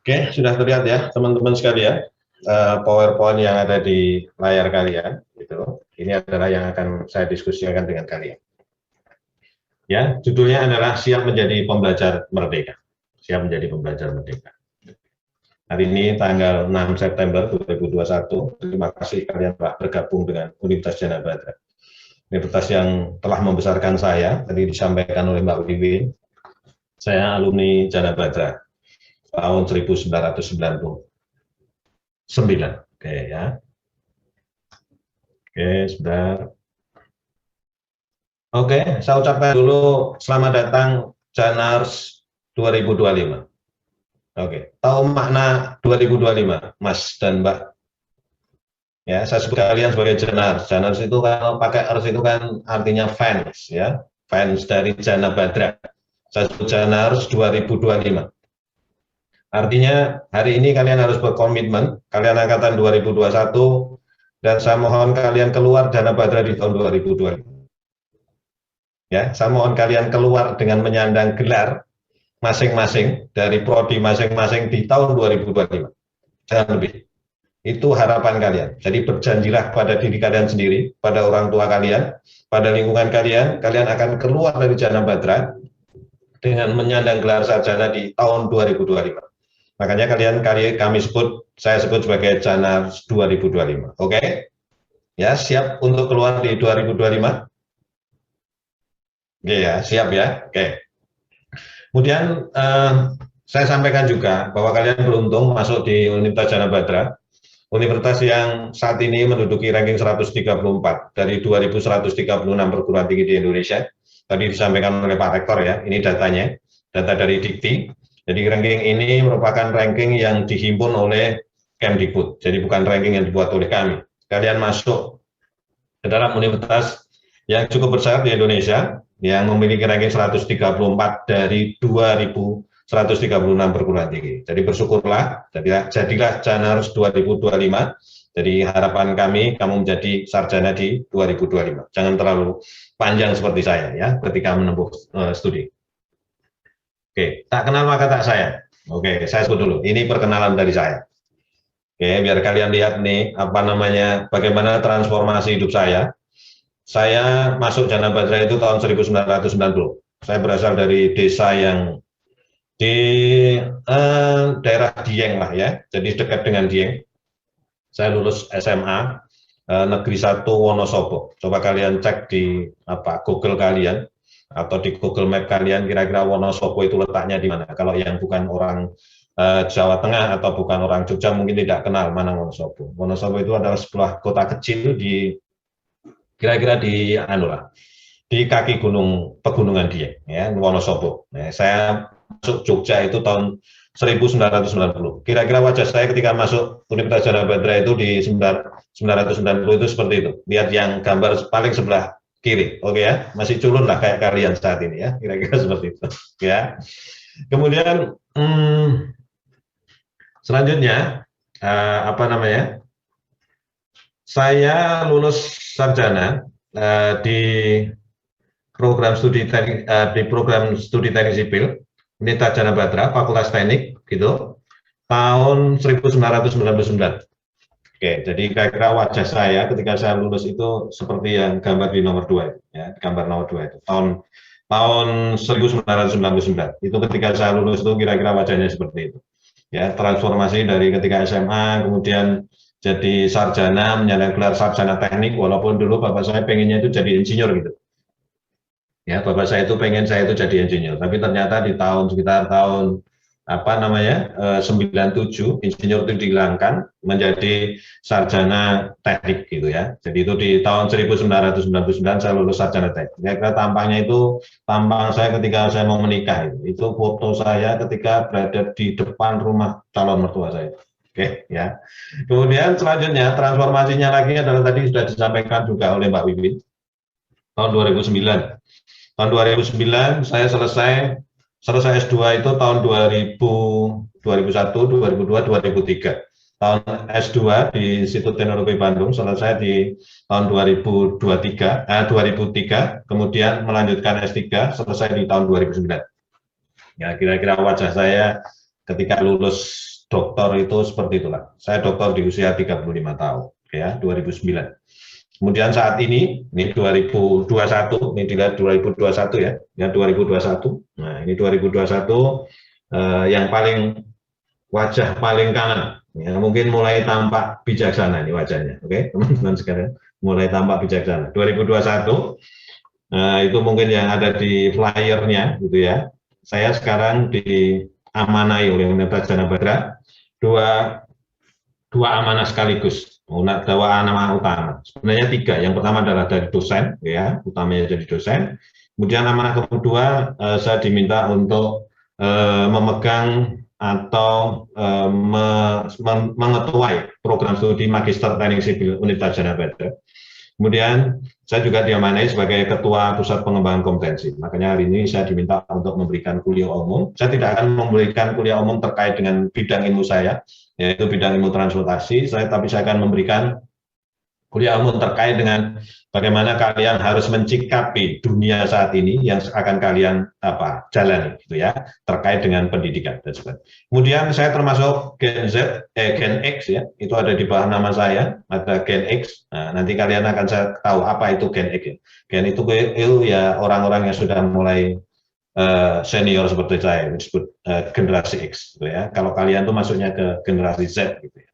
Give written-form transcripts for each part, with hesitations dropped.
Oke, sudah terlihat ya teman-teman sekalian, PowerPoint yang ada di layar kalian. Gitu. Ini adalah yang akan saya diskusikan dengan kalian. Ya, judulnya adalah siap menjadi pembelajar merdeka. Siap menjadi pembelajar merdeka. Hari ini tanggal 6 September 2021. Terima kasih kalian telah bergabung dengan Universitas Jana Badra. Universitas yang telah membesarkan saya, tadi disampaikan oleh Mbak Wiwin. Saya alumni Jana Badra tahun 1999. Oke ya. Oke, sebentar. Oke, saya ucapkan dulu selamat datang Janars 2025. Oke, tahu makna 2025, Mas dan Mbak? Ya, saya sebut kalian sebagai Janars. Janars itu kalau pakai ers itu kan artinya fans, ya, fans dari Jana Badra. Saya sebut Janars 2025. Artinya hari ini kalian harus berkomitmen, kalian angkatan 2021, dan saya mohon kalian keluar Jana Badra di tahun 2025. Ya, saya mohon kalian keluar dengan menyandang gelar masing-masing dari prodi masing-masing di tahun 2025. Jangan lebih. Itu harapan kalian. Jadi berjanjilah pada diri kalian sendiri, pada orang tua kalian, pada lingkungan kalian, kalian akan keluar dari Jana Badra dengan menyandang gelar sarjana di tahun 2025. Makanya saya sebut sebagai Jana 2025. Oke? Ya, siap untuk keluar di 2025? Oke ya, siap ya. Oke. Kemudian saya sampaikan juga bahwa kalian beruntung masuk di Universitas Jana Badra, universitas yang saat ini menduduki ranking 134 dari 2.136 perguruan tinggi di Indonesia. Tadi disampaikan oleh Pak Rektor ya, ini datanya, data dari Dikti. Jadi ranking ini merupakan ranking yang dihimpun oleh Kemdikbud, jadi bukan ranking yang dibuat oleh kami. Kalian masuk ke dalam universitas yang cukup besar di Indonesia, yang memiliki ranking 134 dari 2.136 perguruan tinggi. Jadi bersyukurlah, jadilah Janars 2025. Jadi harapan kami, kamu menjadi sarjana di 2025. Jangan terlalu panjang seperti saya ya, ketika menempuh studi. Oke, tak kenal maka tak sayang. Oke, saya sebut dulu. Ini perkenalan dari saya. Oke, biar kalian lihat nih, bagaimana transformasi hidup saya. Saya masuk Jana Badra itu tahun 1990. Saya berasal dari desa yang di daerah Dieng lah ya, jadi dekat dengan Dieng. Saya lulus SMA Negeri 1 Wonosobo. Coba kalian cek di Google kalian atau di Google Map kalian, kira-kira Wonosobo itu letaknya di mana. Kalau yang bukan orang Jawa Tengah atau bukan orang Jogja mungkin tidak kenal mana Wonosobo. Wonosobo itu adalah sebuah kota kecil di kira-kira di kaki pegunungan Dieng, ya, Wonosobo. Nah, saya masuk Jogja itu tahun 1990. Kira-kira wajah saya ketika masuk Universitas Jana Badra itu di 1990 itu seperti itu. Lihat yang gambar paling sebelah kiri, oke ya, masih culun lah kayak kalian saat ini ya, kira-kira seperti itu, ya. Kemudian selanjutnya saya lulus sarjana di program studi teknik sipil Universitas Jana Badra, Fakultas Teknik gitu, tahun 1999. Oke, jadi kira-kira wajah saya ketika saya lulus itu seperti yang gambar di nomor 2 ya, gambar nomor 2 itu tahun 1999. Itu ketika saya lulus itu kira-kira wajahnya seperti itu. Ya, transformasi dari ketika SMA kemudian jadi sarjana, menyandang gelar sarjana teknik, walaupun dulu bapak saya pengennya itu jadi insinyur gitu. Ya, bapak saya itu pengen saya itu jadi insinyur, tapi ternyata di sekitar tahun 97 insinyur itu dihilangkan menjadi sarjana teknik gitu ya. Jadi itu di tahun 1999 saya lulus sarjana teknik. Kira-kira tampangnya itu tampang saya ketika saya mau menikah itu foto saya ketika berada di depan rumah calon mertua saya. Oke ya. Kemudian selanjutnya transformasinya lagi adalah tadi sudah disampaikan juga oleh Mbak Wiwin. Tahun 2009. Tahun 2009 saya selesai S2 itu tahun 2001, 2002, 2003. Tahun S2 di Institut Teknologi Bandung selesai di tahun 2003, kemudian melanjutkan S3 selesai di tahun 2009. Ya, kira-kira wajah saya ketika lulus doktor itu seperti itulah. Saya doktor di usia 35 tahun, ya, 2009. Kemudian saat ini 2021, ini dilihat 2021 ya 2021. Nah, ini 2021 yang paling wajah paling kanan, ya, mungkin mulai tampak bijaksana ini wajahnya, oke, teman-teman sekalian, mulai tampak bijaksana. 2021, itu mungkin yang ada di flyernya, gitu ya. Saya sekarang diamanai oleh Universitas Gadjah Mada dua amanah sekaligus. Dua amanah utama, sebenarnya 3. Yang pertama adalah dari dosen, ya, utamanya jadi dosen. Kemudian amanah kedua, saya diminta untuk memegang atau mengetuai program studi Magister Teknik Sipil Universitas Gadjah Mada. Kemudian saya juga diamanai sebagai Ketua Pusat Pengembangan Kompetensi. Makanya hari ini saya diminta untuk memberikan kuliah umum. Saya tidak akan memberikan kuliah umum terkait dengan bidang ilmu saya, yaitu bidang ilmu transportasi. Tapi saya akan memberikan kuliah umum terkait dengan bagaimana kalian harus mencikapi dunia saat ini yang akan kalian jalani, gitu ya, terkait dengan pendidikan dan sebagainya. Kemudian saya termasuk Gen X, ya, itu ada di bawah nama saya, ada Gen X. Nah, nanti kalian akan saya tahu apa itu Gen X. Gen itu ya orang-orang yang sudah mulai senior seperti saya, disebut generasi X, gitu ya. Kalau kalian tuh masuknya ke generasi Z, gitu ya.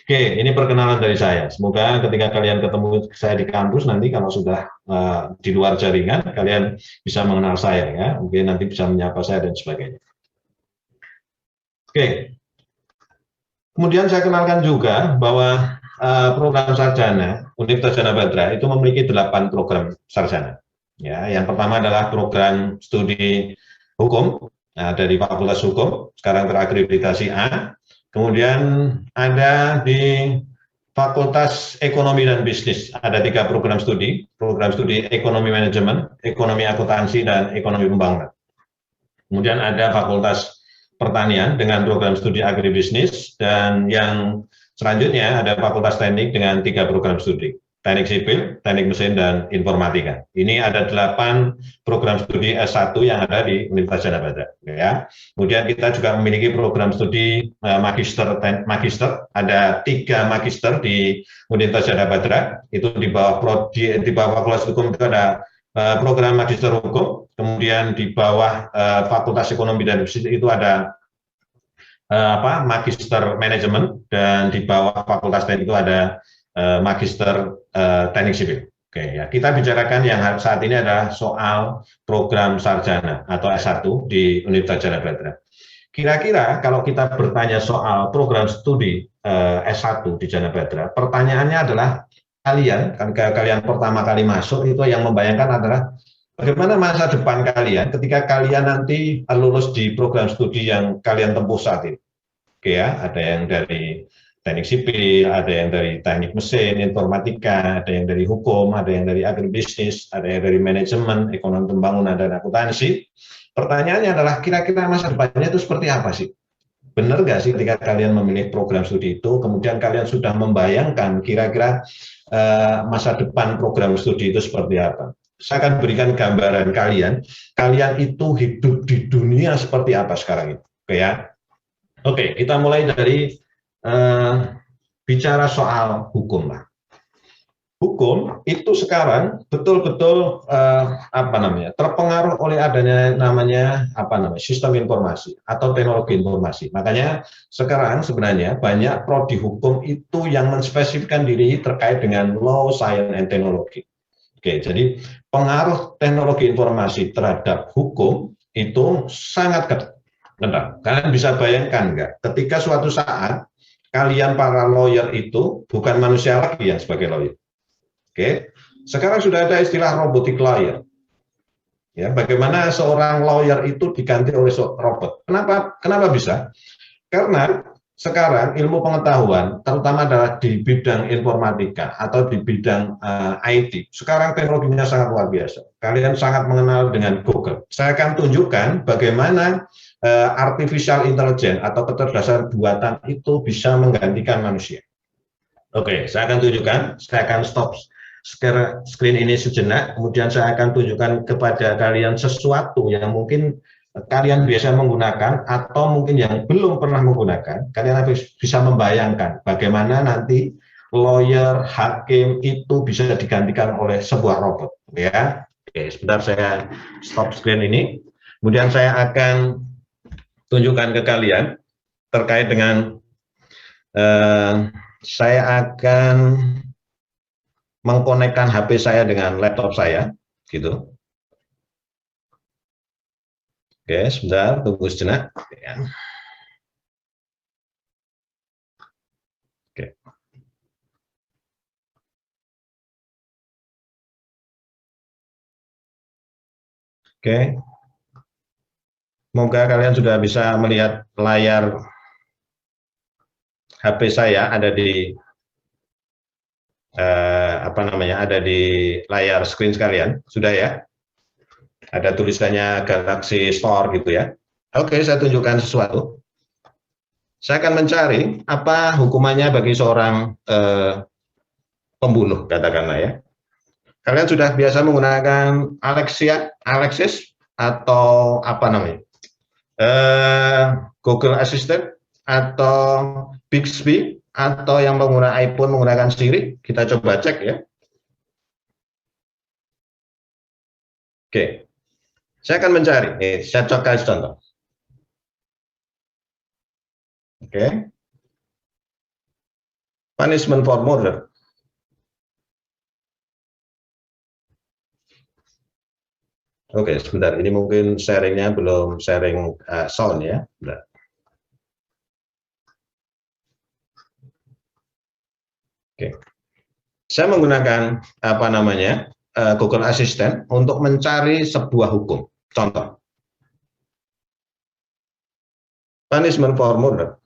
Oke, ini perkenalan dari saya. Semoga ketika kalian ketemu saya di kampus nanti kalau sudah di luar jaringan, kalian bisa mengenal saya, ya. Mungkin nanti bisa menyapa saya dan sebagainya. Oke. Kemudian saya kenalkan juga bahwa program sarjana Universitas Gadjah Mada itu memiliki 8 program sarjana. Ya, yang pertama adalah program studi hukum, dari Fakultas Hukum, sekarang terakreditasi A. Kemudian ada di Fakultas Ekonomi dan Bisnis, ada 3 program studi ekonomi manajemen, ekonomi akuntansi, dan ekonomi pembangunan. Kemudian ada Fakultas Pertanian dengan program studi agribisnis, dan yang selanjutnya ada Fakultas Teknik dengan 3 program studi, Teknik Sipil, Teknik Mesin, dan Informatika. Ini ada 8 program studi S1 yang ada di Universitas Gadjah Mada, ya. Kemudian kita juga memiliki program studi magister, ada 3 magister di Universitas Gadjah Mada. Itu di bawah Fakultas Hukum itu ada program magister hukum. Kemudian di bawah Fakultas Ekonomi dan Bisnis itu ada magister manajemen, dan di bawah Fakultas Teknik itu ada magister teknik sipil. Oke, ya, kita bicarakan yang saat ini adalah soal program sarjana atau S1 di Universitas Gadjah Mada. Kira-kira kalau kita bertanya soal program studi S1 di Gadjah Mada, pertanyaannya adalah kalian pertama kali masuk itu yang membayangkan adalah bagaimana masa depan kalian ketika kalian nanti lulus di program studi yang kalian tempuh saat ini. Oke, ya, ada yang dari teknik sipil, ada yang dari teknik mesin, informatika, ada yang dari hukum, ada yang dari agribisnis, ada yang dari manajemen, ekonomi pembangunan, dan akuntansi. Pertanyaannya adalah kira-kira masa depannya itu seperti apa sih? Benar nggak sih ketika kalian memilih program studi itu, kemudian kalian sudah membayangkan kira-kira masa depan program studi itu seperti apa? Saya akan berikan gambaran kalian itu hidup di dunia seperti apa sekarang itu. Oke, ya? Oke, kita mulai dari bicara soal hukum lah. Hukum itu sekarang betul-betul terpengaruh oleh adanya sistem informasi atau teknologi informasi. Makanya sekarang sebenarnya banyak prodi hukum itu yang menspesifikkan diri terkait dengan law, science, and technology. Oke, jadi pengaruh teknologi informasi terhadap hukum itu sangat kental. Kalian bisa bayangkan nggak, ketika suatu saat kalian para lawyer itu bukan manusia lagi yang sebagai lawyer. Oke, sekarang sudah ada istilah robotic lawyer. Ya, bagaimana seorang lawyer itu diganti oleh robot? Kenapa bisa? Karena sekarang ilmu pengetahuan, terutama adalah di bidang informatika atau di bidang IT, sekarang teknologinya sangat luar biasa. Kalian sangat mengenal dengan Google. Saya akan tunjukkan bagaimana artificial intelligence atau kecerdasan buatan itu bisa menggantikan manusia. Oke, saya akan tunjukkan. Saya akan stop screen ini sejenak. Kemudian saya akan tunjukkan kepada kalian sesuatu yang mungkin kalian biasa menggunakan atau mungkin yang belum pernah menggunakan, kalian harus bisa membayangkan bagaimana nanti lawyer, hakim itu bisa digantikan oleh sebuah robot, ya. Oke, sebentar saya stop screen ini. Kemudian saya akan tunjukkan ke kalian terkait dengan saya akan mengkonekkan HP saya dengan laptop saya, gitu. Oke, sebentar, tunggu sejenak. Oke. Oke. Semoga kalian sudah bisa melihat layar HP saya ada di ada di layar screen sekalian, sudah ya? Ada tulisannya Galaxy Store gitu ya. Oke, saya tunjukkan sesuatu. Saya akan mencari apa hukumannya bagi seorang pembunuh, katakanlah ya. Kalian sudah biasa menggunakan Alexis atau apa namanya? Google Assistant atau Bixby atau yang menggunakan iPhone menggunakan Siri. Kita coba cek ya. Oke, saya akan mencari. Saya coba kasih contoh. Oke, punishment for murder. Oke, sebentar. Ini mungkin sharingnya belum sharing sound ya. Bentar. Oke, saya menggunakan apa namanya Google Assistant untuk mencari sebuah hukum. Contoh, punishment for murder.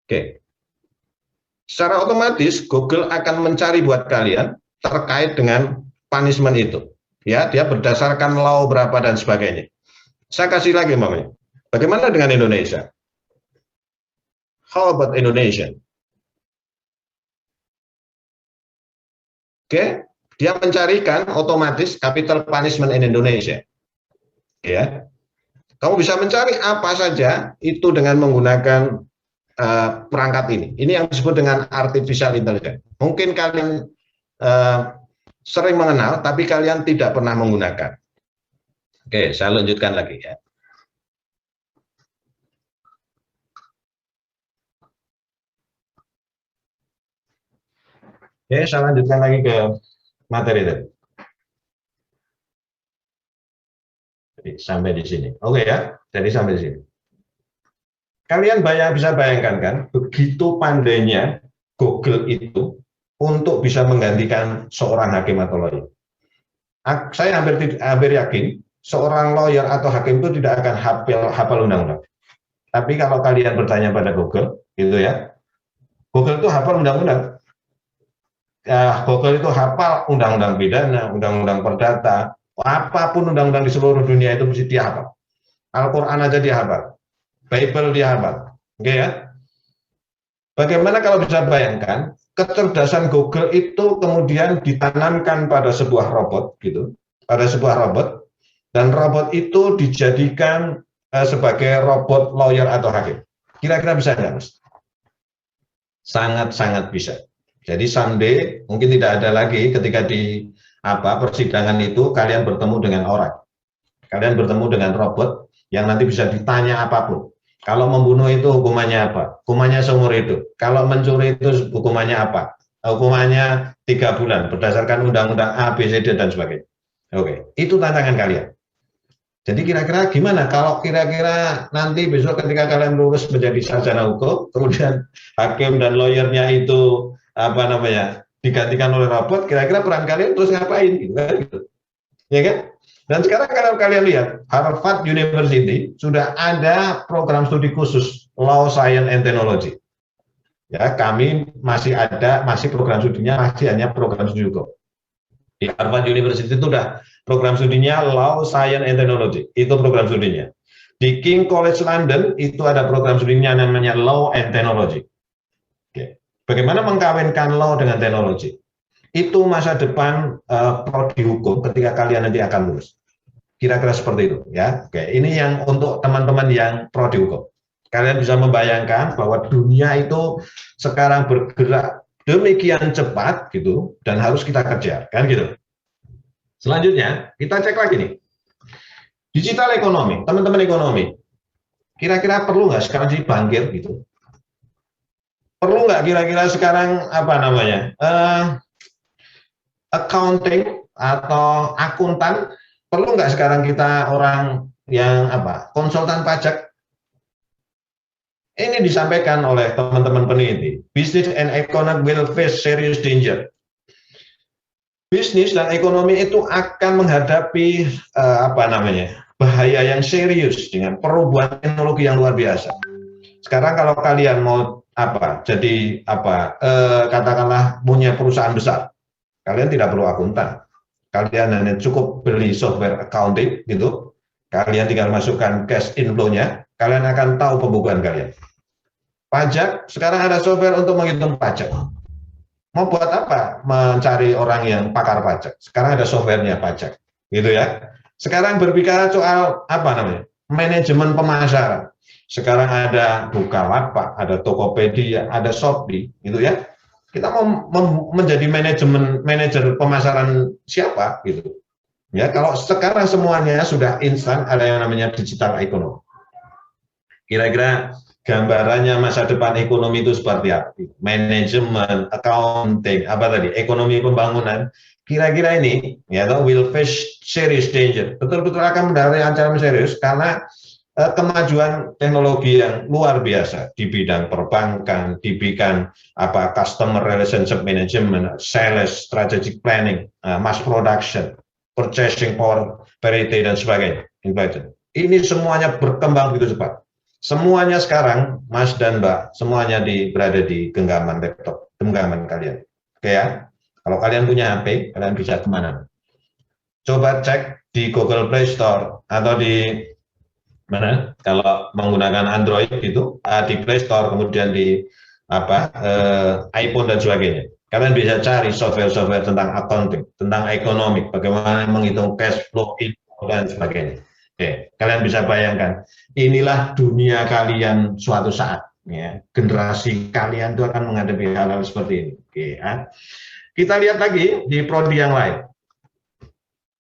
Oke, secara otomatis Google akan mencari buat kalian terkait dengan punishment itu. Ya, dia berdasarkan law berapa dan sebagainya. Saya kasih lagi mamanya. Bagaimana dengan Indonesia? How about Indonesia? Oke, dia mencarikan otomatis capital punishment in Indonesia. Ya, kamu bisa mencari apa saja itu dengan menggunakan perangkat ini. Ini yang disebut dengan artificial intelligence. Mungkin kalian sering mengenal, tapi kalian tidak pernah menggunakan. Oke, saya lanjutkan lagi ya. Oke, saya lanjutkan lagi ke materi tadi. Jadi, sampai di sini. Oke ya, jadi sampai di sini. Kalian bisa bayangkan kan, begitu pandainya Google itu untuk bisa menggantikan seorang hakim atau lawyer. Saya hampir yakin seorang lawyer atau hakim itu tidak akan hafal undang-undang. Tapi kalau kalian bertanya pada Google, gitu ya, Google itu hafal undang-undang. Google itu hafal undang-undang pidana, undang-undang perdata, apapun undang-undang di seluruh dunia itu mesti dia hafal. Al-Quran aja dia hafal. Bible dia hafal, oke ya. Bagaimana kalau bisa bayangkan kecerdasan Google itu kemudian ditanamkan pada sebuah robot, gitu, pada sebuah robot, dan robot itu dijadikan sebagai robot lawyer atau hakim. Kira-kira bisa nggak, Mas? Sangat-sangat bisa. Jadi someday mungkin tidak ada lagi ketika di persidangan itu kalian bertemu dengan orang, kalian bertemu dengan robot yang nanti bisa ditanya apapun. Kalau membunuh itu hukumannya apa? Hukumannya seumur hidup. Kalau mencuri itu hukumannya apa? Hukumannya 3 bulan berdasarkan undang-undang A, B, C, D dan sebagainya. Oke, itu tantangan kalian. Jadi kira-kira gimana kalau kira-kira nanti besok ketika kalian lulus menjadi sarjana hukum, kemudian hakim dan lawyernya itu digantikan oleh robot, kira-kira peran kalian terus ngapain? Gitu. Ya kan? Dan sekarang kalau kalian lihat, Harvard University sudah ada program studi khusus Law, Science, and Technology. Ya, kami masih program studinya masih hanya program studi hukum. Di Harvard University itu sudah program studinya Law, Science, and Technology. Itu program studinya. Di King College London itu ada program studinya namanya Law and Technology. Oke. Bagaimana mengkawinkan law dengan teknologi? itu masa depan prodi hukum ketika kalian nanti akan lulus. Kira-kira seperti itu ya. Oke, ini yang untuk teman-teman yang prodi hukum. Kalian bisa membayangkan bahwa dunia itu sekarang bergerak demikian cepat gitu dan harus kita kejar kan gitu. Selanjutnya kita cek lagi nih. Digital ekonomi, teman-teman ekonomi. Kira-kira perlu nggak sekarang sih bangkit gitu? Perlu nggak kira-kira sekarang apa namanya? Accounting atau akuntan, perlu nggak sekarang kita orang yang apa konsultan pajak? Ini disampaikan oleh teman-teman peneliti. Business and economy will face serious danger. Bisnis dan ekonomi itu akan menghadapi apa namanya bahaya yang serius dengan perubahan teknologi yang luar biasa. Sekarang kalau kalian mau apa jadi apa katakanlah punya perusahaan besar, kalian tidak perlu akuntan. Kalian hanya cukup beli software accounting gitu. Kalian tinggal masukkan cash inflow-nya, kalian akan tahu pembukuan kalian. Pajak, sekarang ada software untuk menghitung pajak. Mau buat apa? Mencari orang yang pakar pajak. Sekarang ada softwarenya pajak, gitu ya. Sekarang berbicara soal apa namanya? Manajemen pemasaran. Sekarang ada Bukalapak, ada Tokopedia, ada Shopee, gitu ya. Kita mau menjadi manajer pemasaran siapa gitu. Ya, kalau sekarang semuanya sudah instan, ada yang namanya digital ekonomi. Kira-kira gambarannya masa depan ekonomi itu seperti apa? Manajemen, accounting, apa tadi? Ekonomi pembangunan. Kira-kira ini ya will face serious danger. Betul-betul akan mendapat ancaman serius karena kemajuan teknologi yang luar biasa di bidang perbankan, di bidang apa customer relationship management, sales, strategic planning, mass production, purchasing power parity dan sebagainya. Ini semuanya berkembang begitu cepat. Semuanya sekarang, Mas dan Mbak, semuanya berada di genggaman laptop, genggaman kalian. Oke ya, kalau kalian punya HP, kalian bisa kemana? Coba cek di Google Play Store atau di mana? Kalau menggunakan Android gitu, di Play Store, kemudian di apa iPhone dan sebagainya. Kalian bisa cari software-software tentang accounting, tentang ekonomi, bagaimana menghitung cash flow, dan sebagainya. Oke, kalian bisa bayangkan, inilah dunia kalian suatu saat. Ya, generasi kalian itu akan menghadapi hal-hal seperti ini. Oke, ya. Kita lihat lagi di prodi yang lain.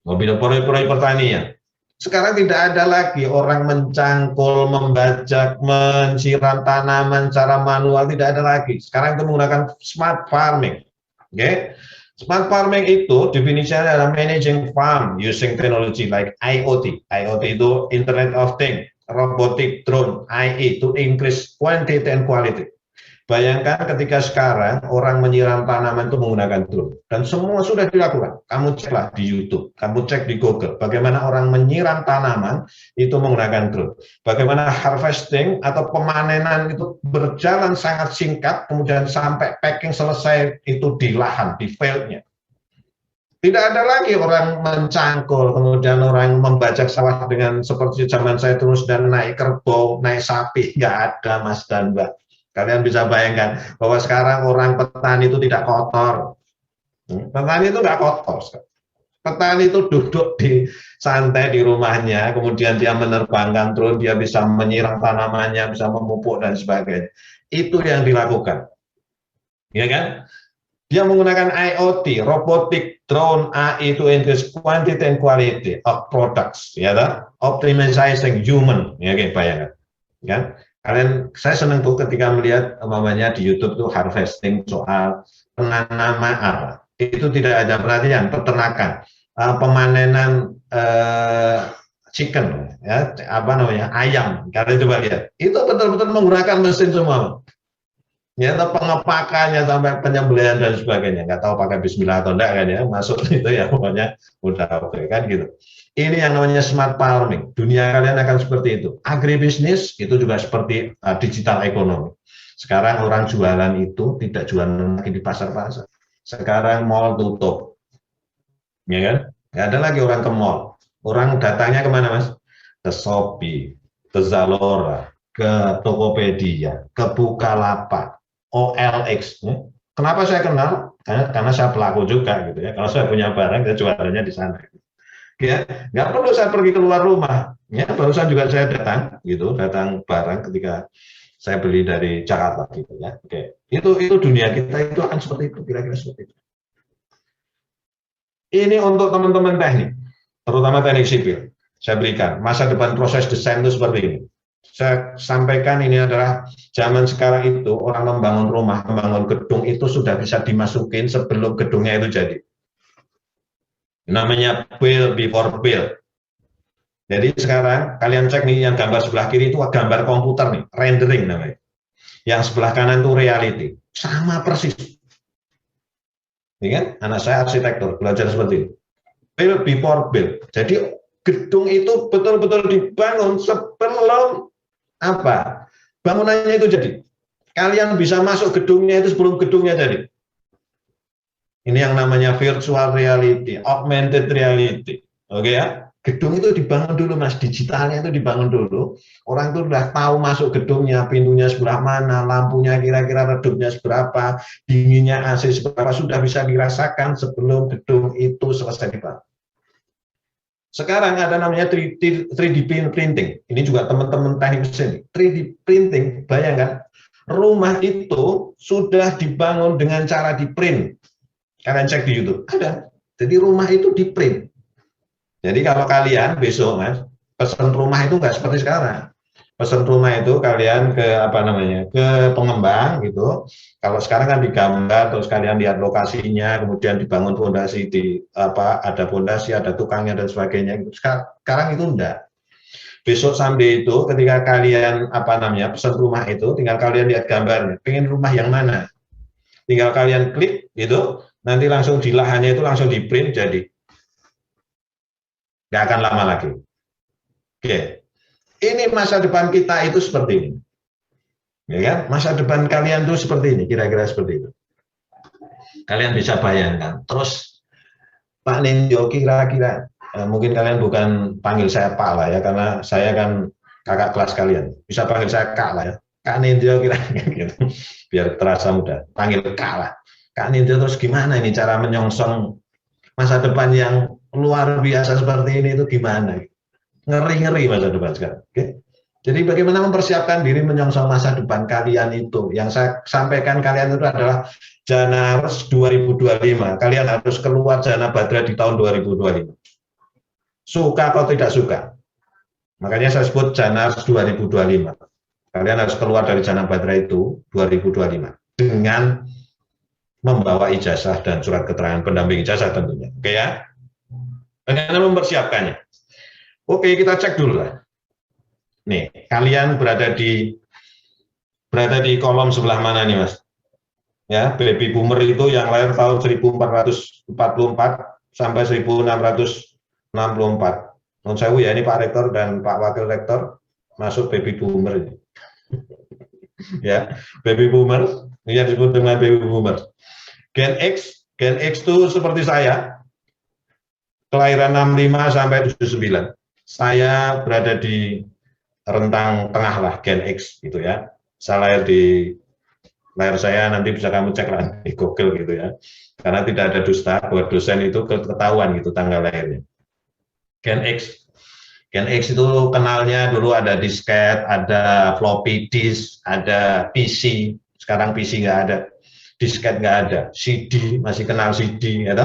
Mobil prodi pertanian. Sekarang tidak ada lagi orang mencangkul, membajak, menyiram tanaman secara manual, tidak ada lagi. Sekarang itu menggunakan smart farming. Okay? Smart farming itu definisinya adalah managing farm using technology like IoT. IoT itu Internet of Things, robotic, drone, AI to increase quantity and quality. Bayangkan ketika sekarang orang menyiram tanaman itu menggunakan drone. Dan semua sudah dilakukan. Kamu ceklah di YouTube, kamu cek di Google. Bagaimana orang menyiram tanaman itu menggunakan drone. Bagaimana harvesting atau pemanenan itu berjalan sangat singkat, kemudian sampai packing selesai itu di lahan, di fieldnya. Tidak ada lagi orang mencangkul, kemudian orang membajak sawah dengan seperti zaman saya terus dan naik kerbau, naik sapi. Nggak ada, Mas dan Mbak. Kalian bisa bayangkan bahwa sekarang orang petani itu tidak kotor. Petani itu nggak kotor. Petani itu duduk di santai di rumahnya, kemudian dia menerbangkan drone, dia bisa menyiram tanamannya, bisa memupuk dan sebagainya. Itu yang dilakukan. Ya kan? Dia menggunakan IoT, robotic, drone, AI to increase quantity and quality of products, ya kan? Optimizing human, ya kan? Bayangkan. Kan? Kalian, saya senang tuh ketika melihat namanya di YouTube tuh harvesting soal penanaman apa. Itu tidak ada perhatian, peternakan, pemanenan chicken, ya, apa namanya, ayam. Kalian coba lihat, itu betul-betul menggunakan mesin semua. Ya, pengepakannya sampai penyembelihan dan sebagainya. Nggak tahu pakai bismillah atau enggak kan ya, masuk itu ya pokoknya udah oke kan gitu. Ini yang namanya smart farming. Dunia kalian akan seperti itu. Agribisnis itu juga seperti digital ekonomi. Sekarang orang jualan itu tidak jualan lagi di pasar-pasar. Sekarang mall tutup. Ya kan? Nggak ada lagi orang ke mall. Orang datangnya kemana, Mas? Ke Shopee, ke Zalora, ke Tokopedia, ke Bukalapak, OLX. Kenapa saya kenal? karena saya pelaku juga gitu ya. Kalau saya punya barang, saya jualannya di sana. Ya, nggak perlu saya pergi keluar rumah. Ya, barusan juga saya datang gitu, datang barang ketika saya beli dari Jakarta gitu ya. Oke, itu dunia kita itu akan seperti itu, kira-kira seperti itu. Ini untuk teman-teman teknik, terutama teknik sipil. Saya berikan masa depan proses desain itu seperti ini. Saya sampaikan ini adalah zaman sekarang itu orang membangun rumah, membangun gedung itu sudah bisa dimasukin sebelum gedungnya itu jadi. Namanya build before build. Jadi sekarang kalian cek nih yang gambar sebelah kiri itu gambar komputer nih, rendering namanya. Yang sebelah kanan itu reality, sama persis. Ini kan anak saya arsitektur, belajar seperti ini. Build before build. Jadi gedung itu betul-betul dibangun sebelum apa? Bangunannya itu jadi. Kalian bisa masuk gedungnya itu sebelum gedungnya jadi. Ini yang namanya virtual reality, augmented reality. Oke ya? Gedung itu dibangun dulu mas, digitalnya itu dibangun dulu. Orang itu sudah tahu masuk gedungnya, pintunya sebelah mana, lampunya kira-kira redupnya seberapa, dinginnya AC seberapa, sudah bisa dirasakan sebelum gedung itu selesai dibangun. Sekarang ada namanya 3D printing. Ini juga teman-teman teknik mesin. 3D printing, bayangkan, rumah itu sudah dibangun dengan cara di print. Kalian cek di YouTube, ada. Jadi rumah itu di print. Jadi kalau kalian besok mas pesan rumah itu nggak seperti sekarang. Pesan rumah itu kalian ke apa namanya ke pengembang gitu. Kalau sekarang kan digambar terus kalian lihat lokasinya, kemudian dibangun fondasi di apa ada fondasi, ada tukangnya dan sebagainya. Sekarang itu enggak. Besok someday itu ketika kalian apa namanya pesan rumah itu tinggal kalian lihat gambarnya. Pengen rumah yang mana? Tinggal kalian klik gitu, nanti langsung di lahannya itu langsung di print jadi. Nggak akan lama lagi. Oke, ini masa depan kita itu seperti ini, ya kan? Masa depan kalian tuh seperti ini, kira-kira seperti itu. Kalian bisa bayangkan. Terus Pak Nindyo kira-kira, mungkin kalian bukan panggil saya Pak lah ya, karena saya kan kakak kelas kalian. Bisa panggil saya Kak lah ya. Kak Nindyo kira-kira gitu, biar terasa muda. Panggil Kak lah. Kak Nindyo terus gimana ini cara menyongsong masa depan yang luar biasa seperti ini itu gimana? Ngeri-ngeri masa depan sekarang. Oke? Jadi bagaimana mempersiapkan diri menyongsong masa depan kalian itu? Yang saya sampaikan kalian itu adalah Janars 2025. Kalian harus keluar Jana Badra di tahun 2025. Suka atau tidak suka. Makanya saya sebut Janars 2025. Kalian harus keluar dari Jana Badra itu 2025 dengan membawa ijazah dan surat keterangan pendamping ijazah tentunya. Oke ya? Bagaimana mempersiapkannya? Oke, kita cek dulu lah. Nih, kalian berada di kolom sebelah mana nih, Mas? Ya, baby boomer itu yang lahir tahun 1444 sampai 1664. Non sewu ya, ini Pak Rektor dan Pak Wakil Rektor masuk baby boomer ini. Ya, baby boomer, ini yang disebut dengan baby boomer. Gen X itu seperti saya, kelahiran 65 sampai 79. Saya berada di rentang tengah lah, Gen X gitu ya. Saya lahir saya nanti bisa kamu cek lah di Google gitu ya. Karena tidak ada dusta, buat dosen itu ketahuan gitu tanggal lahirnya. Gen X itu kenalnya dulu ada disket, ada floppy disk, ada PC. Sekarang PC nggak ada. Disket nggak ada, CD masih kenal CD, ya,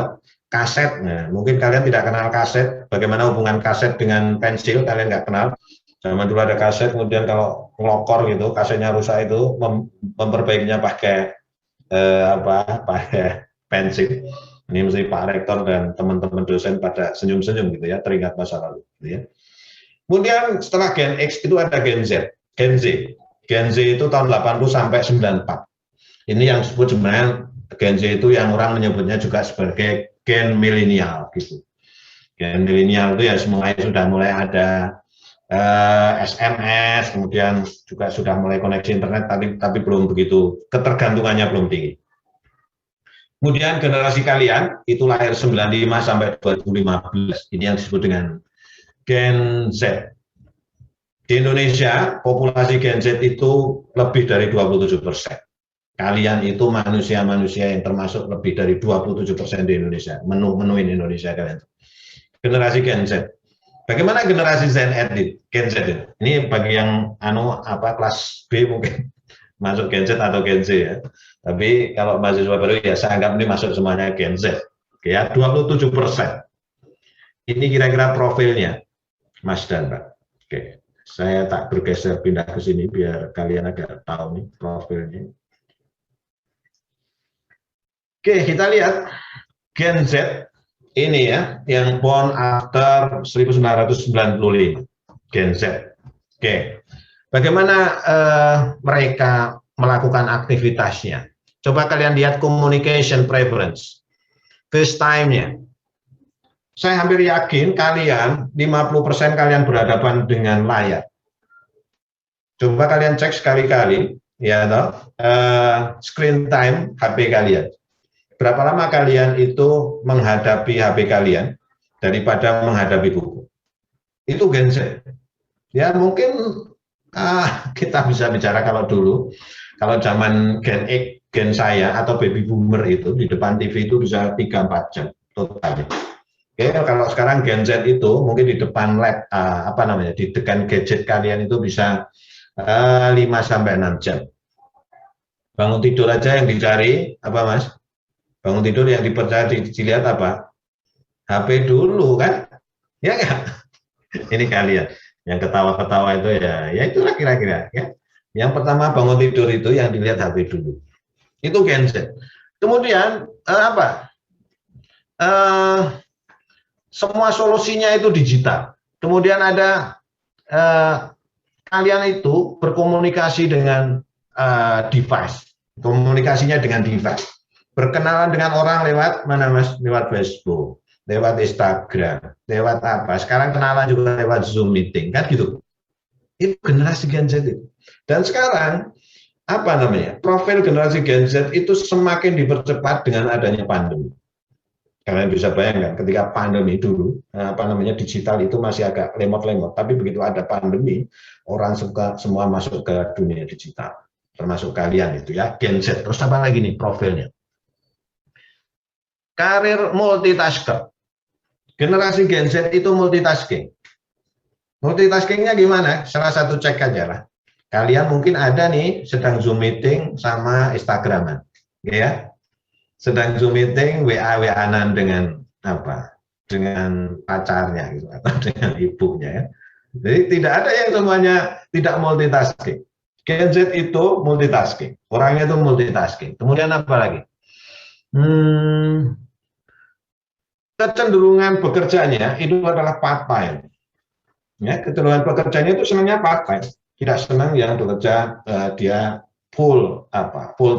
kaset. Nah, mungkin kalian tidak kenal kaset. Bagaimana hubungan kaset dengan pensil? Kalian nggak kenal. Zaman dulu ada kaset, kemudian kalau ngelokor gitu, kasetnya rusak itu memperbaikinya pakai pakai pensil. Ini mesti Pak Rektor dan teman-teman dosen pada senyum-senyum gitu ya, teringat masa lalu. Gitu ya. Kemudian setelah Gen X itu ada Gen Z. Gen Z itu tahun 80 sampai 94. Ini yang disebut sebenarnya Gen Z itu yang orang menyebutnya juga sebagai gen milenial gitu. Gen milenial itu ya semuanya sudah mulai ada SMS, kemudian juga sudah mulai koneksi internet, tapi belum begitu, ketergantungannya belum tinggi. Kemudian generasi kalian itu lahir 95 sampai 2015. Ini yang disebut dengan Gen Z. Di Indonesia populasi Gen Z itu lebih dari 27%. Kalian itu manusia-manusia yang termasuk lebih dari 27% di Indonesia, menuin Indonesia kalian. Generasi Gen Z. Bagaimana generasi Gen Z itu? Ini bagi yang kelas B mungkin masuk Gen Z atau Gen Z ya. Tapi kalau mahasiswa baru ya saya anggap ini masuk semuanya Gen Z. Oke ya, 27%. Ini kira-kira profilnya, Mas dan Mbak. Oke, saya tak bergeser pindah ke sini biar kalian agak tahu nih profilnya. Oke, kita lihat Gen Z ini ya, yang born after 1995, Gen Z. Oke, bagaimana mereka melakukan aktivitasnya? Coba kalian lihat communication preference, FaceTime-nya. Saya hampir yakin kalian, 50% kalian berhadapan dengan layar. Coba kalian cek sekali-kali, ya toh, screen time HP kalian. Berapa lama kalian itu menghadapi HP kalian daripada menghadapi buku? Itu Gen Z. Ya mungkin kita bisa bicara kalau dulu, kalau zaman Gen X, Gen saya atau baby boomer itu di depan TV itu bisa 3-4 jam totalnya. Oke, kalau sekarang Gen Z itu mungkin di depan di depan gadget kalian itu bisa 5-6 jam. Bangun tidur aja yang dicari apa Mas? Bangun tidur yang dipercaya dilihat apa? HP dulu kan? Ya nggak? Ini kalian yang ketawa-ketawa itu ya itulah kira-kira ya. Yang pertama bangun tidur itu yang dilihat HP dulu. Itu Gen Z. Kemudian semua solusinya itu digital. Kemudian ada kalian itu berkomunikasi dengan device, komunikasinya dengan device. Berkenalan dengan orang lewat mana Mas? Lewat Facebook, lewat Instagram, lewat apa? Sekarang kenalan juga lewat Zoom meeting, kan gitu. Itu generasi Gen Z itu. Dan sekarang profil generasi Gen Z itu semakin dipercepat dengan adanya pandemi. Kalian bisa bayangkan ketika pandemi dulu, digital itu masih agak lemot-lemot. Tapi begitu ada pandemi, orang semua masuk ke dunia digital. Termasuk kalian itu ya, Gen Z. Terus apa lagi nih profilnya? Karir multitasker. Generasi Gen Z itu multitasking. Multitaskingnya gimana? Salah satu cek aja lah. Kalian mungkin ada nih sedang Zoom meeting sama Instagraman, ya. Sedang Zoom meeting WA-WA-an dengan dengan pacarnya gitu atau dengan ibunya ya. Jadi tidak ada yang semuanya tidak multitasking. Gen Z itu multitasking, orangnya itu multitasking. Kemudian apa lagi? Kecenderungan bekerjanya itu adalah part time. Ya, kecenderungan bekerjanya itu senangnya part time, tidak senang yang bekerja dia full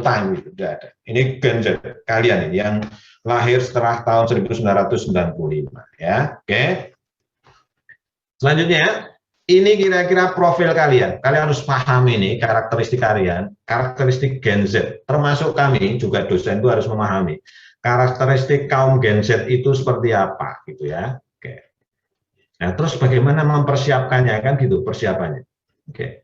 time gitu, tidak ada. Ini Gen Z kalian ini yang lahir setelah tahun 1995 ya. Oke. Selanjutnya ini kira-kira profil kalian. Kalian harus paham ini karakteristik kalian, karakteristik Gen Z. Termasuk kami juga dosen itu harus memahami karakteristik kaum Gen Z itu seperti apa gitu ya. Oke. Nah, terus bagaimana mempersiapkannya kan gitu persiapannya. Oke.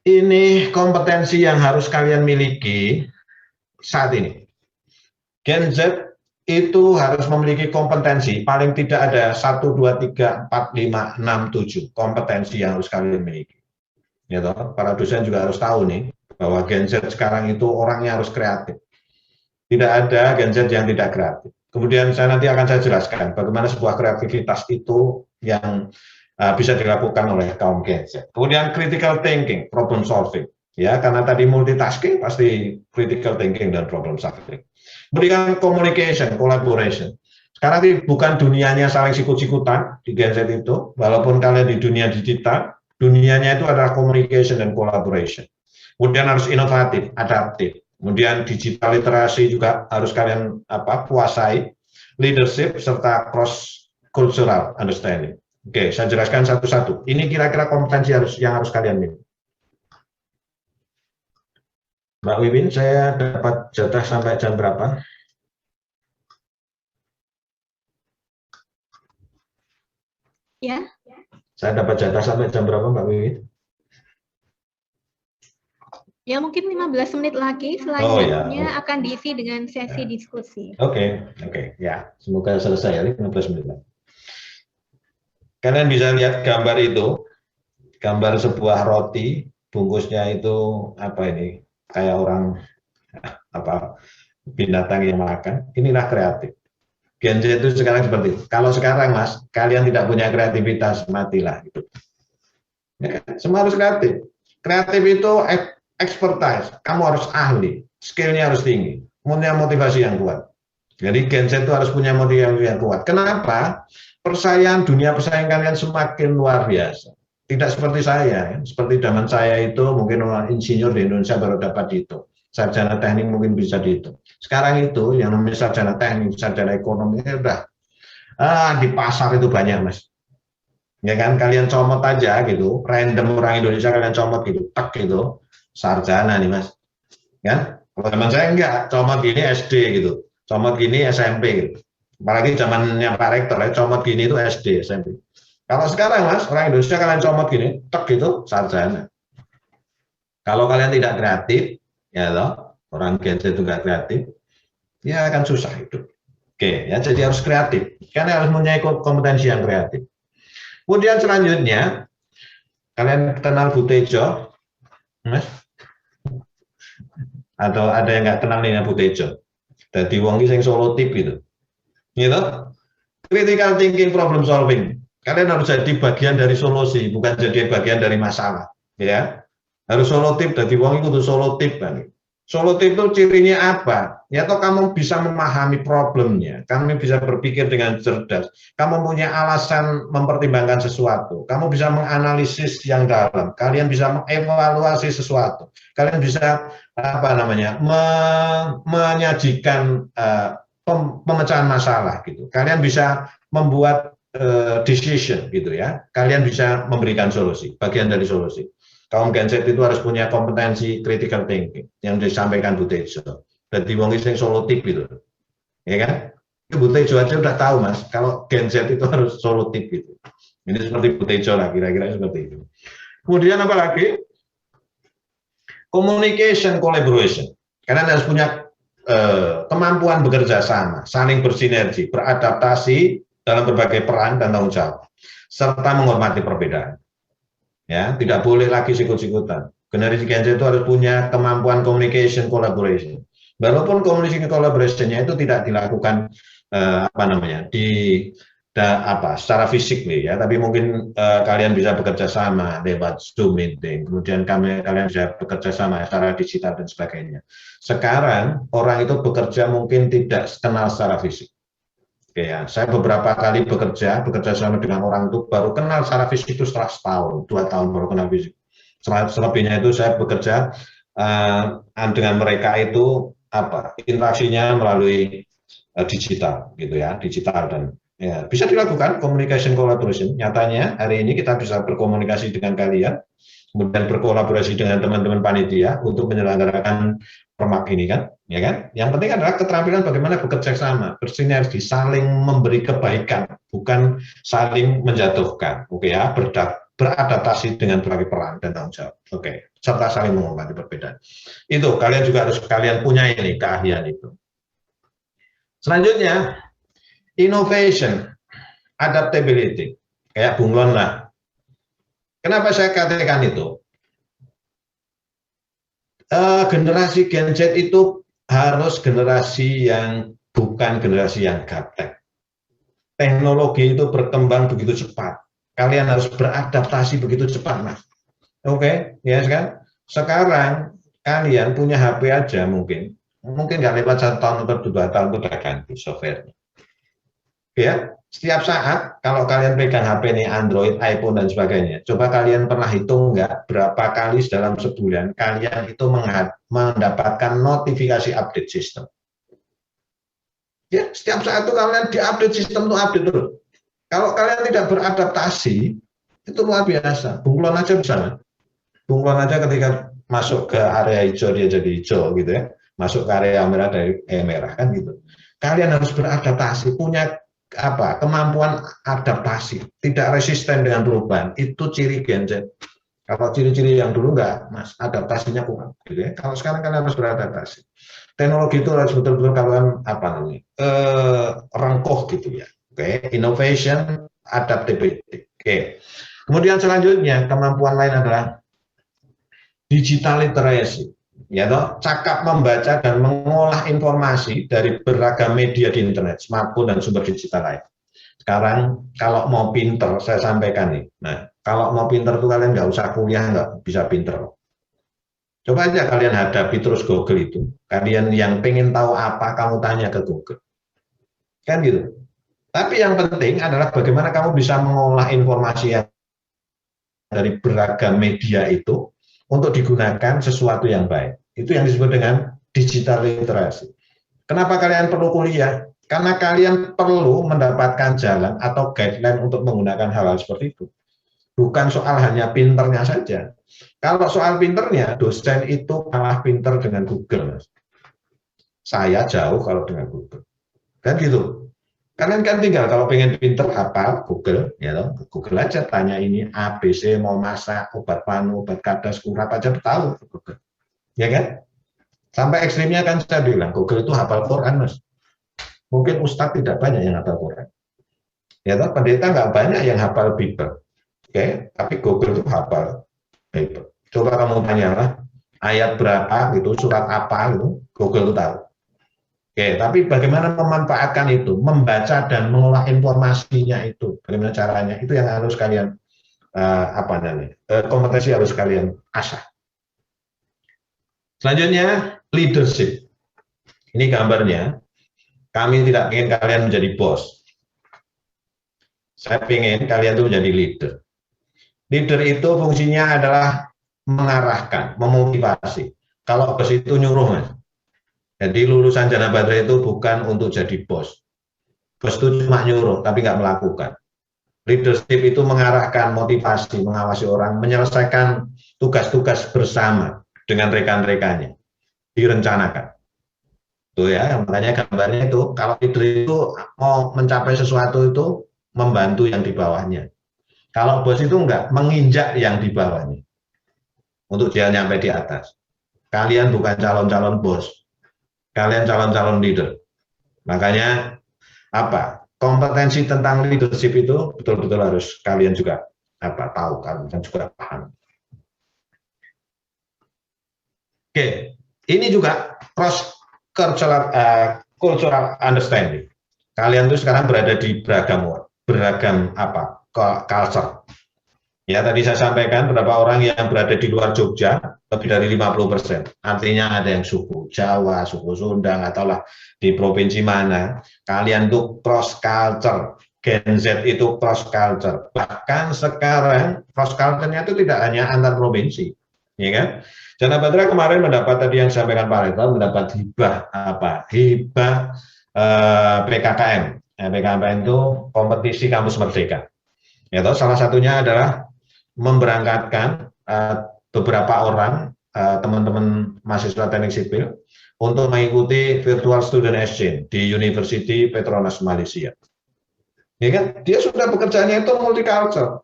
Ini kompetensi yang harus kalian miliki saat ini. Gen Z itu harus memiliki kompetensi, paling tidak ada 1, 2, 3, 4, 5, 6, 7 kompetensi yang harus kalian miliki. Ya toh, para dosen juga harus tahu nih, bahwa Gen Z sekarang itu orangnya harus kreatif. Tidak ada Gen Z yang tidak kreatif. Kemudian nanti akan saya jelaskan bagaimana sebuah kreativitas itu yang bisa dilakukan oleh kaum Gen Z. Kemudian critical thinking, problem solving. Ya, karena tadi multitasking pasti critical thinking dan problem solving. Kemudian communication, collaboration. Sekarang bukan dunianya saling sikut-sikutan di Gen Z itu, walaupun kalian di dunia digital, dunianya itu adalah communication dan collaboration. Kemudian harus inovatif, adaptif. Kemudian digital literasi juga harus kalian kuasai, leadership serta cross cultural understanding. Oke, saya jelaskan satu-satu. Ini kira-kira kompetensi yang harus kalian miliki. Mbak Wiwin, saya dapat jatah sampai jam berapa? Ya. Saya dapat jatah sampai jam berapa, Mbak Wiwin? Ya, mungkin 15 menit lagi, Oh ya, selanjutnya akan diisi dengan sesi diskusi. Oke, ya, semoga selesai ya, 15 menit lagi. Kalian bisa lihat gambar itu, gambar sebuah roti, bungkusnya itu apa ini, kayak orang apa binatang yang makan. Inilah kreatif. Gen Z itu sekarang seperti itu. Kalau sekarang Mas, kalian tidak punya kreativitas, matilah. Ya, semua harus kreatif. Kreatif itu expertise, kamu harus ahli, skillnya harus tinggi, punya motivasi yang kuat. Jadi Gen Z itu harus punya motivasi yang kuat. Kenapa? Persaingan dunia persaingan kalian semakin luar biasa. Tidak seperti saya, seperti zaman saya itu mungkin orang insinyur di Indonesia baru dapat dihitung. Sarjana teknik mungkin bisa dihitung. Sekarang itu yang namanya sarjana teknik, sarjana ekonomi udah di pasar itu banyak Mas. Ya kan, kalian comot aja gitu, random orang Indonesia kalian comot gitu, tak gitu, sarjana nih Mas. Kan? Kalau zaman saya enggak, comot gini SD gitu, comot gini SMP gitu. Apalagi zamannya Pak Rektor, ya, comot gini itu SD, SMP. Kalau sekarang Mas, orang Indonesia kalian comot gini, tak gitu, sarjana. Kalau kalian tidak kreatif, ya loh, orang Gen Z itu enggak kreatif, ya akan susah hidup. Oke, ya jadi harus kreatif. Karena harus mempunyai kompetensi yang kreatif. Kemudian selanjutnya, kalian kenal Butejo, Mas? Atau ada yang nggak kenal dengan Butejo? Jadi wong sing solo tip gitu. Gitu? Critical thinking, problem solving. Kalian harus jadi bagian dari solusi, bukan jadi bagian dari masalah. Ya, harus solo tip. Jadi wong itu solo tip kan. Solo tip itu cirinya apa? Ya toh kamu bisa memahami problemnya, kamu bisa berpikir dengan cerdas, kamu punya alasan mempertimbangkan sesuatu, kamu bisa menganalisis yang dalam, kalian bisa mengevaluasi sesuatu, kalian bisa apa namanya menyajikan pemecahan masalah gitu, kalian bisa membuat decision gitu ya, kalian bisa memberikan solusi, bagian dari solusi. Kaum Gen Z itu harus punya kompetensi critical thinking yang disampaikan Bu Tejo. Jadi wong sing solo tip gitu, ya kan? Bu Tejo aja udah tahu Mas, kalau Gen Z itu harus solo tip gitu. Ini seperti Bu Tejo lah, kira-kira seperti itu. Kemudian apa lagi? Communication collaboration. Kalian harus punya kemampuan bekerja sama, saling bersinergi, beradaptasi dalam berbagai peran dan tanggung jawab, serta menghormati perbedaan. Ya, tidak boleh lagi sikut-sikutan. Generasi Gen Z itu harus punya kemampuan communication collaboration. Walaupun communication collaboration-nya itu tidak dilakukan apa namanya secara fisik nih ya, tapi mungkin kalian bisa bekerja sama lewat Zoom meeting, kemudian kalian bisa bekerja sama secara digital dan sebagainya. Sekarang orang itu bekerja mungkin tidak kenal secara fisik. Ya, saya beberapa kali bekerja sama dengan orang itu baru kenal secara fisik itu setelah setahun, 2 tahun baru kenal fisik. Selebihnya itu saya bekerja dengan mereka itu interaksinya melalui digital gitu ya, digital dan ya, bisa dilakukan communication collaboration. Nyatanya hari ini kita bisa berkomunikasi dengan kalian, kemudian berkolaborasi dengan teman-teman panitia untuk menyelenggarakan permak ini kan, ya kan? Yang penting adalah keterampilan bagaimana bekerja sama, bersinergi, saling memberi kebaikan, bukan saling menjatuhkan. Oke ya, beradaptasi dengan berbagai peran dan tanggung jawab. Oke, serta saling menghormati perbedaan. Itu kalian juga harus kalian punya ini keahlian itu. Selanjutnya, innovation, adaptability, kayak Bung Lon lah. Kenapa saya katakan itu? Generasi Gen Z itu harus generasi yang bukan generasi yang gaptek. Teknologi itu berkembang begitu cepat. Kalian harus beradaptasi begitu cepat, Mas. Oke, ya kan? Sekarang kalian punya HP aja mungkin nggak lewat 1 tahun atau 2 tahun itu udah ganti software-nya. Ya, setiap saat kalau kalian pegang HP ini Android, iPhone dan sebagainya, coba kalian pernah hitung nggak berapa kali dalam sebulan kalian itu mendapatkan notifikasi update sistem? Ya, setiap saat itu kalian diupdate sistem itu update terus. Kalau kalian tidak beradaptasi, itu luar biasa. Bunglon aja bisa. Bunglon aja ketika masuk ke area hijau dia jadi hijau gitu ya, masuk ke area merah dari merah kan gitu. Kalian harus beradaptasi, punya kemampuan adaptasi, tidak resisten dengan perubahan. Itu ciri Gen Z. Kalau ciri-ciri yang dulu enggak, Mas, adaptasinya kurang. Gitu ya. Kalau sekarang kalian harus beradaptasi. Teknologi itu harus betul-betul kalian apa namanya, rengkuh gitu ya. Oke, innovation, adaptability. Oke. Kemudian selanjutnya kemampuan lain adalah digital literacy, ya toh, cakap membaca dan mengolah informasi dari beragam media di internet, smartphone dan sumber digital lain. Sekarang kalau mau pinter, saya sampaikan nih. Nah, kalau mau pinter tuh kalian nggak usah kuliah, nggak bisa pinter. Coba aja kalian hadapi terus Google itu. Kalian yang pengen tahu apa, kamu tanya ke Google. Kan gitu. Tapi yang penting adalah bagaimana kamu bisa mengolah informasi yang dari beragam media itu untuk digunakan sesuatu yang baik. Itu yang disebut dengan digital literasi. Kenapa kalian perlu kuliah? Karena kalian perlu mendapatkan jalan atau guideline untuk menggunakan hal-hal seperti itu. Bukan soal hanya pinternya saja. Kalau soal pinternya, dosen itu kalah pinter dengan Google, Mas. Saya jauh kalau dengan Google. Kan gitu. Kalian kan tinggal kalau pengen pinter hafal Google, ya loh, Google aja tanya ini ABC, mau masak, obat panu, obat kadas, kurap aja tahu Google. Ya kan? Sampai ekstrimnya kan saya bilang Google itu hafal Quran, Mas. Mungkin Ustadz tidak banyak yang hafal Quran. Ya toh, pendeta nggak banyak yang hafal Bible. Oke, tapi Google itu hafal Bible. Coba kamu tanyalah ayat berapa gitu, surat apa gitu, Google itu tahu. Oke, tapi bagaimana memanfaatkan itu, membaca dan mengolah informasinya itu, bagaimana caranya, itu yang harus kalian kompetensi harus kalian asah. Selanjutnya leadership. Ini gambarnya. Kami tidak ingin kalian menjadi bos. Saya ingin kalian itu menjadi leader. Leader itu fungsinya adalah mengarahkan, memotivasi. Kalau bos itu nyuruh, Mas. Jadi lulusan Jana Badra itu bukan untuk jadi bos. Bos itu cuma nyuruh, tapi nggak melakukan. Leadership itu mengarahkan, motivasi, mengawasi orang, menyelesaikan tugas-tugas bersama dengan rekan-rekannya. Direncanakan. Tuh ya, makanya gambarnya itu, kalau leader itu mau mencapai sesuatu itu membantu yang di bawahnya. Kalau bos itu enggak, menginjak yang di bawahnya untuk dia nyampe di atas. Kalian bukan calon-calon bos, kalian calon-calon leader. Makanya apa? Kompetensi tentang leadership itu betul-betul harus kalian juga tahu, kalian juga paham. Oke, ini juga cross cultural understanding. Kalian tuh sekarang berada di beragam culture. Ya, tadi saya sampaikan beberapa orang yang berada di luar Jogja lebih dari 50%. Artinya ada yang suku Jawa, suku Sunda, nggak tahu lah di provinsi mana. Kalian tuh cross culture. Gen Z itu cross culture. Bahkan sekarang cross culture-nya itu tidak hanya antar provinsi, ya kan? Jana Badra kemarin mendapat tadi yang disampaikan Pak Rita, mendapat hibah PKKM. PKKM itu kompetisi kampus merdeka. Ya, toh, salah satunya adalah memberangkatkan beberapa orang teman-teman mahasiswa teknik sipil untuk mengikuti virtual student exchange di University Petronas Malaysia. Ya kan? Dia sudah bekerjanya itu multicultural.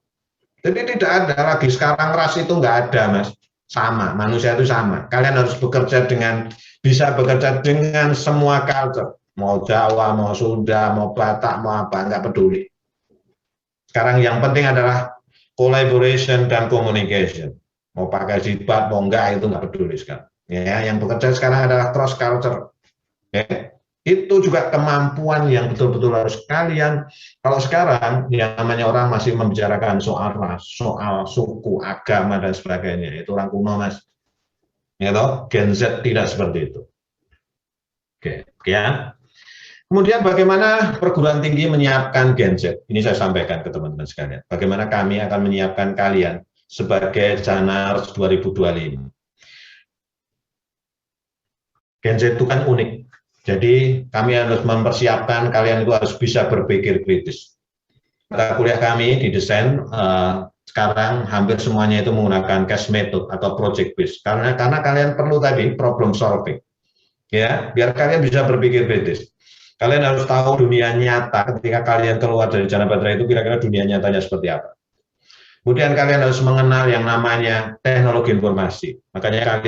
Jadi tidak ada lagi sekarang ras itu nggak ada, Mas. Sama, manusia itu sama. Kalian harus bisa bekerja dengan semua culture. Mau Jawa, mau Sunda, mau Batak, mau apa, nggak peduli. Sekarang yang penting adalah collaboration dan communication. Mau pakai jilbab, mau enggak, itu nggak peduli sekarang. Ya, yang bekerja sekarang adalah cross culture. Ya. Itu juga kemampuan yang betul-betul harus kalian. Kalau sekarang yang namanya orang masih membicarakan soal ras, soal suku, agama dan sebagainya, itu orang kuno, Mas. Ya toh, Gen Z tidak seperti itu. Oke, ya. Kemudian bagaimana perguruan tinggi menyiapkan Gen Z? Ini saya sampaikan ke teman-teman sekalian. Bagaimana kami akan menyiapkan kalian sebagai Janars 2025. Gen Z itu kan unik. Jadi kami harus mempersiapkan kalian itu harus bisa berpikir kritis. Mata kuliah kami didesain sekarang hampir semuanya itu menggunakan case method atau project based. Karena kalian perlu tadi problem solving. Ya, biar kalian bisa berpikir kritis. Kalian harus tahu dunia nyata ketika kalian keluar dari Jana Badra itu kira-kira dunia nyatanya seperti apa. Kemudian kalian harus mengenal yang namanya teknologi informasi. Makanya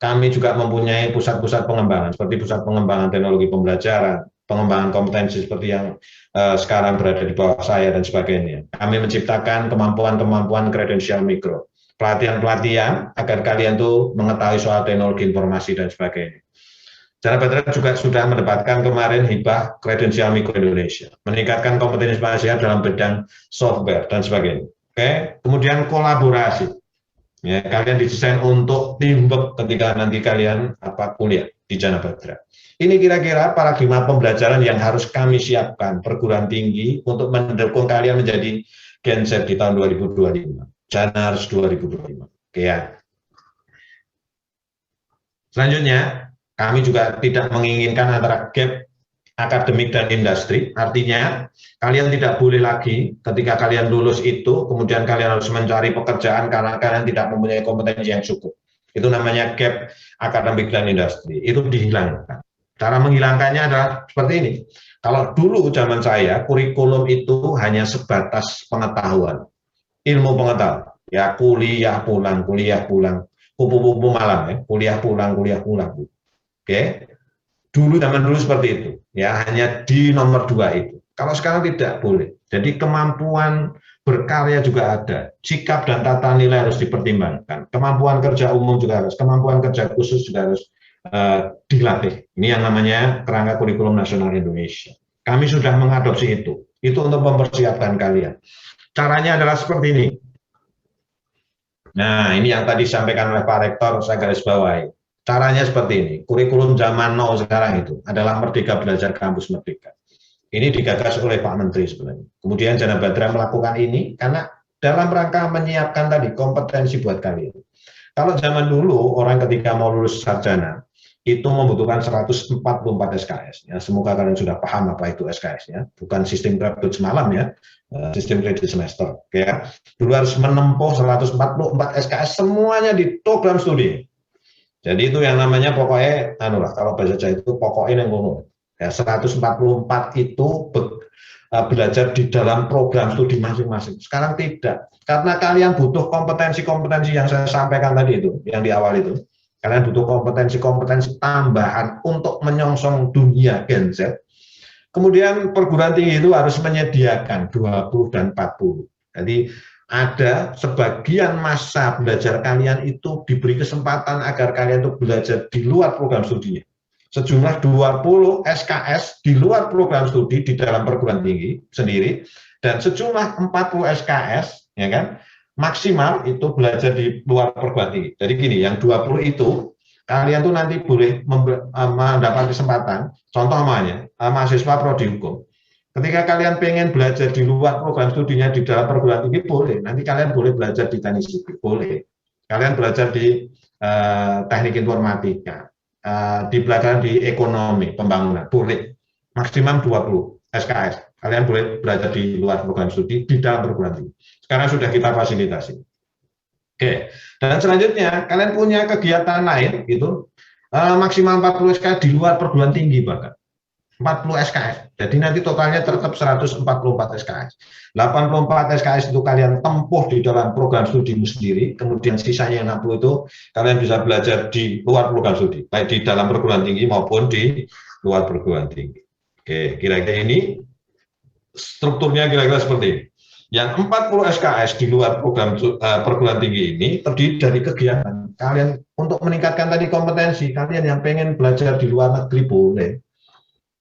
kami juga mempunyai pusat-pusat pengembangan, seperti pusat pengembangan teknologi pembelajaran, pengembangan kompetensi seperti yang sekarang berada di bawah saya dan sebagainya. Kami menciptakan kemampuan-kemampuan kredensial mikro, pelatihan-pelatihan agar kalian tuh mengetahui soal teknologi informasi dan sebagainya. Jana Batra juga sudah mendapatkan kemarin hibah kredensial mikro Indonesia, meningkatkan kompetensi manusia dalam bidang software dan sebagainya. Oke, kemudian kolaborasi. Ya, kalian didesain untuk teamwork ketika nanti kalian kuliah di Jana Batra. Ini kira-kira paradigma pembelajaran yang harus kami siapkan perguruan tinggi untuk mendukung kalian menjadi Gen Z di tahun 2025. Janars 2025. Oke ya. Selanjutnya, kami juga tidak menginginkan antara gap akademik dan industri, artinya kalian tidak boleh lagi ketika kalian lulus itu, kemudian kalian harus mencari pekerjaan karena kalian tidak mempunyai kompetensi yang cukup. Itu namanya gap akademik dan industri, itu dihilangkan. Cara menghilangkannya adalah seperti ini. Kalau dulu zaman saya, kurikulum itu hanya sebatas pengetahuan, ilmu pengetahuan. Ya kuliah pulang, kupu-kupu malam, ya. Kuliah pulang. Oke. Dulu zaman dulu seperti itu, ya hanya di nomor 2 itu. Kalau sekarang tidak boleh. Jadi kemampuan berkarya juga ada, sikap dan tata nilai harus dipertimbangkan, kemampuan kerja umum juga harus, kemampuan kerja khusus juga harus dilatih. Ini yang namanya kerangka kurikulum nasional Indonesia. Kami sudah mengadopsi itu untuk mempersiapkan kalian. Caranya adalah seperti ini. Nah, ini yang tadi disampaikan oleh Pak Rektor, saya garis bawahi. Caranya seperti ini, kurikulum zaman now sekarang itu adalah Merdeka Belajar Kampus Merdeka. Ini digagas oleh Pak Menteri sebenarnya. Kemudian Jana Batra melakukan ini karena dalam rangka menyiapkan tadi kompetensi buat kalian. Kalau zaman dulu orang ketika mau lulus sarjana itu membutuhkan 144 SKS. Ya, semoga kalian sudah paham apa itu SKS ya. Bukan sistem kredit semalam ya, sistem kredit semester. Ya. Dulu harus menempuh 144 SKS semuanya di program studi. Jadi itu yang namanya pokoknya, kalau bahasa Jawa itu pokoknya yang ngomong. Ya, 144 itu belajar di dalam program studi masing-masing. Sekarang tidak, karena kalian butuh kompetensi-kompetensi yang saya sampaikan tadi itu, yang di awal itu. Kalian butuh kompetensi-kompetensi tambahan untuk menyongsong dunia Gen Z. Kemudian perguruan tinggi itu harus menyediakan 20 dan 40. Jadi ada sebagian masa belajar kalian itu diberi kesempatan agar kalian itu belajar di luar program studinya. Sejumlah 20 SKS di luar program studi di dalam perguruan tinggi sendiri, dan sejumlah 40 SKS, ya kan, maksimal itu belajar di luar perguruan tinggi. Jadi gini, yang 20 itu kalian tuh nanti boleh mendapat kesempatan, contoh namanya mahasiswa prodi hukum. Ketika kalian pengen belajar di luar program studinya di dalam perguruan tinggi, boleh. Nanti kalian boleh belajar di teknik sipil, boleh. Kalian belajar di teknik informatika, di pelajaran di ekonomi, pembangunan, boleh. Maksimum 20 SKS. Kalian boleh belajar di luar program studi di dalam perguruan tinggi. Sekarang sudah kita fasilitasi. Oke. Dan selanjutnya, kalian punya kegiatan lain, gitu, maksimal 40 SKS di luar perguruan tinggi bahkan. 40 SKS. Jadi nanti totalnya tetap 144 SKS. 84 SKS itu kalian tempuh di dalam program studimu sendiri, kemudian sisanya 60 itu kalian bisa belajar di luar program studi, baik di dalam perguruan tinggi maupun di luar perguruan tinggi. Oke, kira-kira ini strukturnya kira-kira seperti ini. Yang 40 SKS di luar program perguruan tinggi ini terdiri dari kegiatan kalian untuk meningkatkan tadi kompetensi. Kalian yang pengen belajar di luar negeri boleh.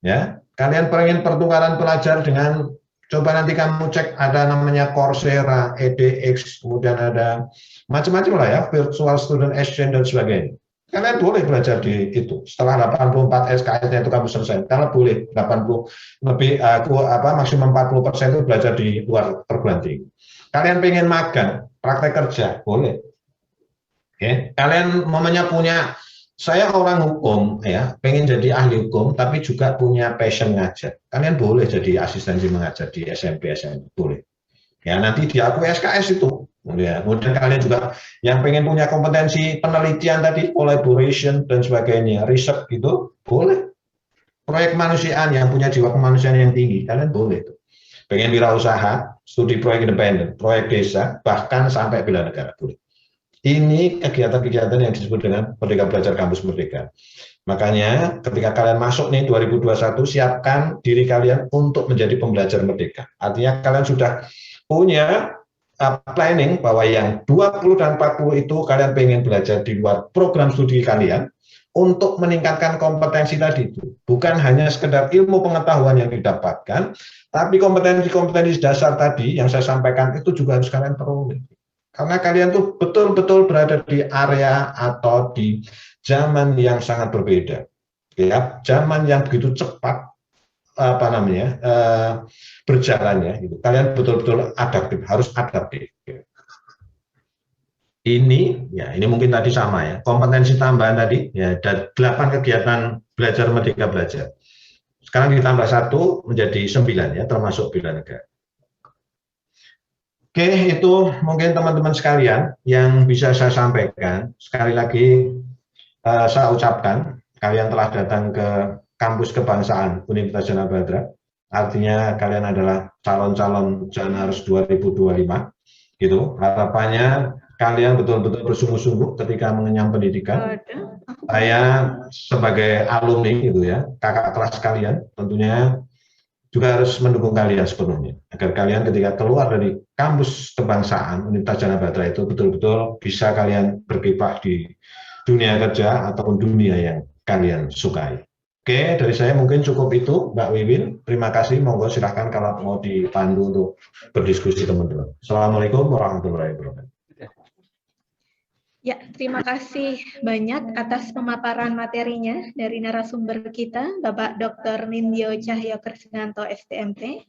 Ya, kalian pengen pertukaran pelajar dengan, coba nanti kamu cek ada namanya Coursera, edX, kemudian ada macam-macam lah ya, virtual student exchange dan sebagainya. Kalian boleh belajar di itu. Setelah 84 SKS-nya itu kamu selesai, kalian boleh 80 lebih maksimum 40% itu belajar di luar perguruan tinggi. Kalian pengen magang, praktek kerja, boleh. Oke, kalian mamanya punya, saya orang hukum ya, pengen jadi ahli hukum tapi juga punya passion ngajar. Kalian boleh jadi asistensi mengajar di SMP, SMA, boleh. Ya nanti diakui SKS itu. Kemudian kalian juga yang pengen punya kompetensi penelitian tadi, collaboration dan sebagainya, riset gitu, boleh. Proyek kemanusiaan yang punya jiwa kemanusiaan yang tinggi, kalian boleh itu. pengen wirausaha, studi proyek independen, proyek desa, bahkan sampai bela negara. Ini kegiatan-kegiatan yang disebut dengan Merdeka Belajar Kampus Merdeka. Makanya ketika kalian masuk nih 2021, siapkan diri kalian untuk menjadi pembelajar merdeka. Artinya kalian sudah punya planning bahwa yang 20 dan 40 itu kalian pengen belajar di luar program studi kalian untuk meningkatkan kompetensi tadi itu. Bukan hanya sekedar ilmu pengetahuan yang didapatkan, tapi kompetensi-kompetensi dasar tadi yang saya sampaikan itu juga harus kalian peroleh. Karena kalian tuh betul-betul berada di area atau di zaman yang sangat berbeda, ya, zaman yang begitu cepat berjalannya. Gitu. Kalian betul-betul adaptif, harus adaptif. Ini mungkin tadi sama ya, kompetensi tambahan tadi ya, ada 8 kegiatan belajar merdeka belajar. Sekarang ditambah 1 menjadi 9 ya, termasuk bela negara. Oke, itu mungkin teman-teman sekalian yang bisa saya sampaikan. Sekali lagi saya ucapkan kalian telah datang ke kampus kebangsaan Universitas Jana Badra. Artinya kalian adalah calon-calon Janars 2025. Gitu. Harapannya kalian betul-betul bersungguh-sungguh ketika mengenyam pendidikan. Saya sebagai alumni gitu ya, kakak kelas kalian tentunya juga harus mendukung kalian sepenuhnya agar kalian ketika keluar dari kampus kebangsaan Universitas Jana Badra itu betul-betul bisa kalian berkiprah di dunia kerja ataupun dunia yang kalian sukai. Oke, dari saya mungkin cukup itu, Mbak Wiwin. Terima kasih. Monggo silahkan kalau mau dipandu untuk berdiskusi teman-teman. Assalamualaikum warahmatullahi wabarakatuh. Ya, terima kasih banyak atas pemaparan materinya dari narasumber kita, Bapak Dr. Nindyo Cahyo Krisnanto, STMT.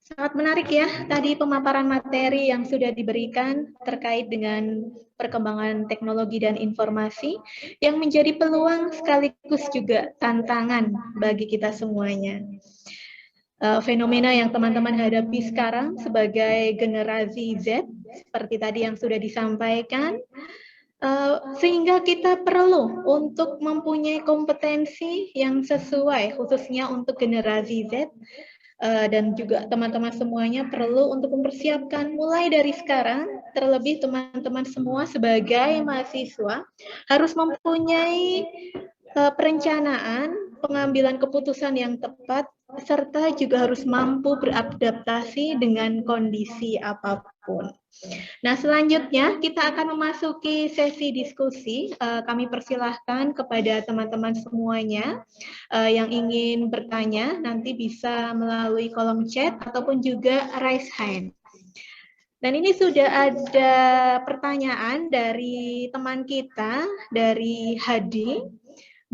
Sangat menarik ya, tadi pemaparan materi yang sudah diberikan terkait dengan perkembangan teknologi dan informasi yang menjadi peluang sekaligus juga tantangan bagi kita semuanya. Fenomena yang teman-teman hadapi sekarang sebagai generasi Z, seperti tadi yang sudah disampaikan, sehingga kita perlu untuk mempunyai kompetensi yang sesuai, khususnya untuk generasi Z, dan juga teman-teman semuanya perlu untuk mempersiapkan mulai dari sekarang, terlebih teman-teman semua sebagai mahasiswa harus mempunyai perencanaan, pengambilan keputusan yang tepat, serta juga harus mampu beradaptasi dengan kondisi apapun. Nah, selanjutnya kita akan memasuki sesi diskusi. Kami persilahkan kepada teman-teman semuanya yang ingin bertanya, nanti bisa melalui kolom chat ataupun juga raise hand. Dan ini sudah ada pertanyaan dari teman kita, dari Hadi.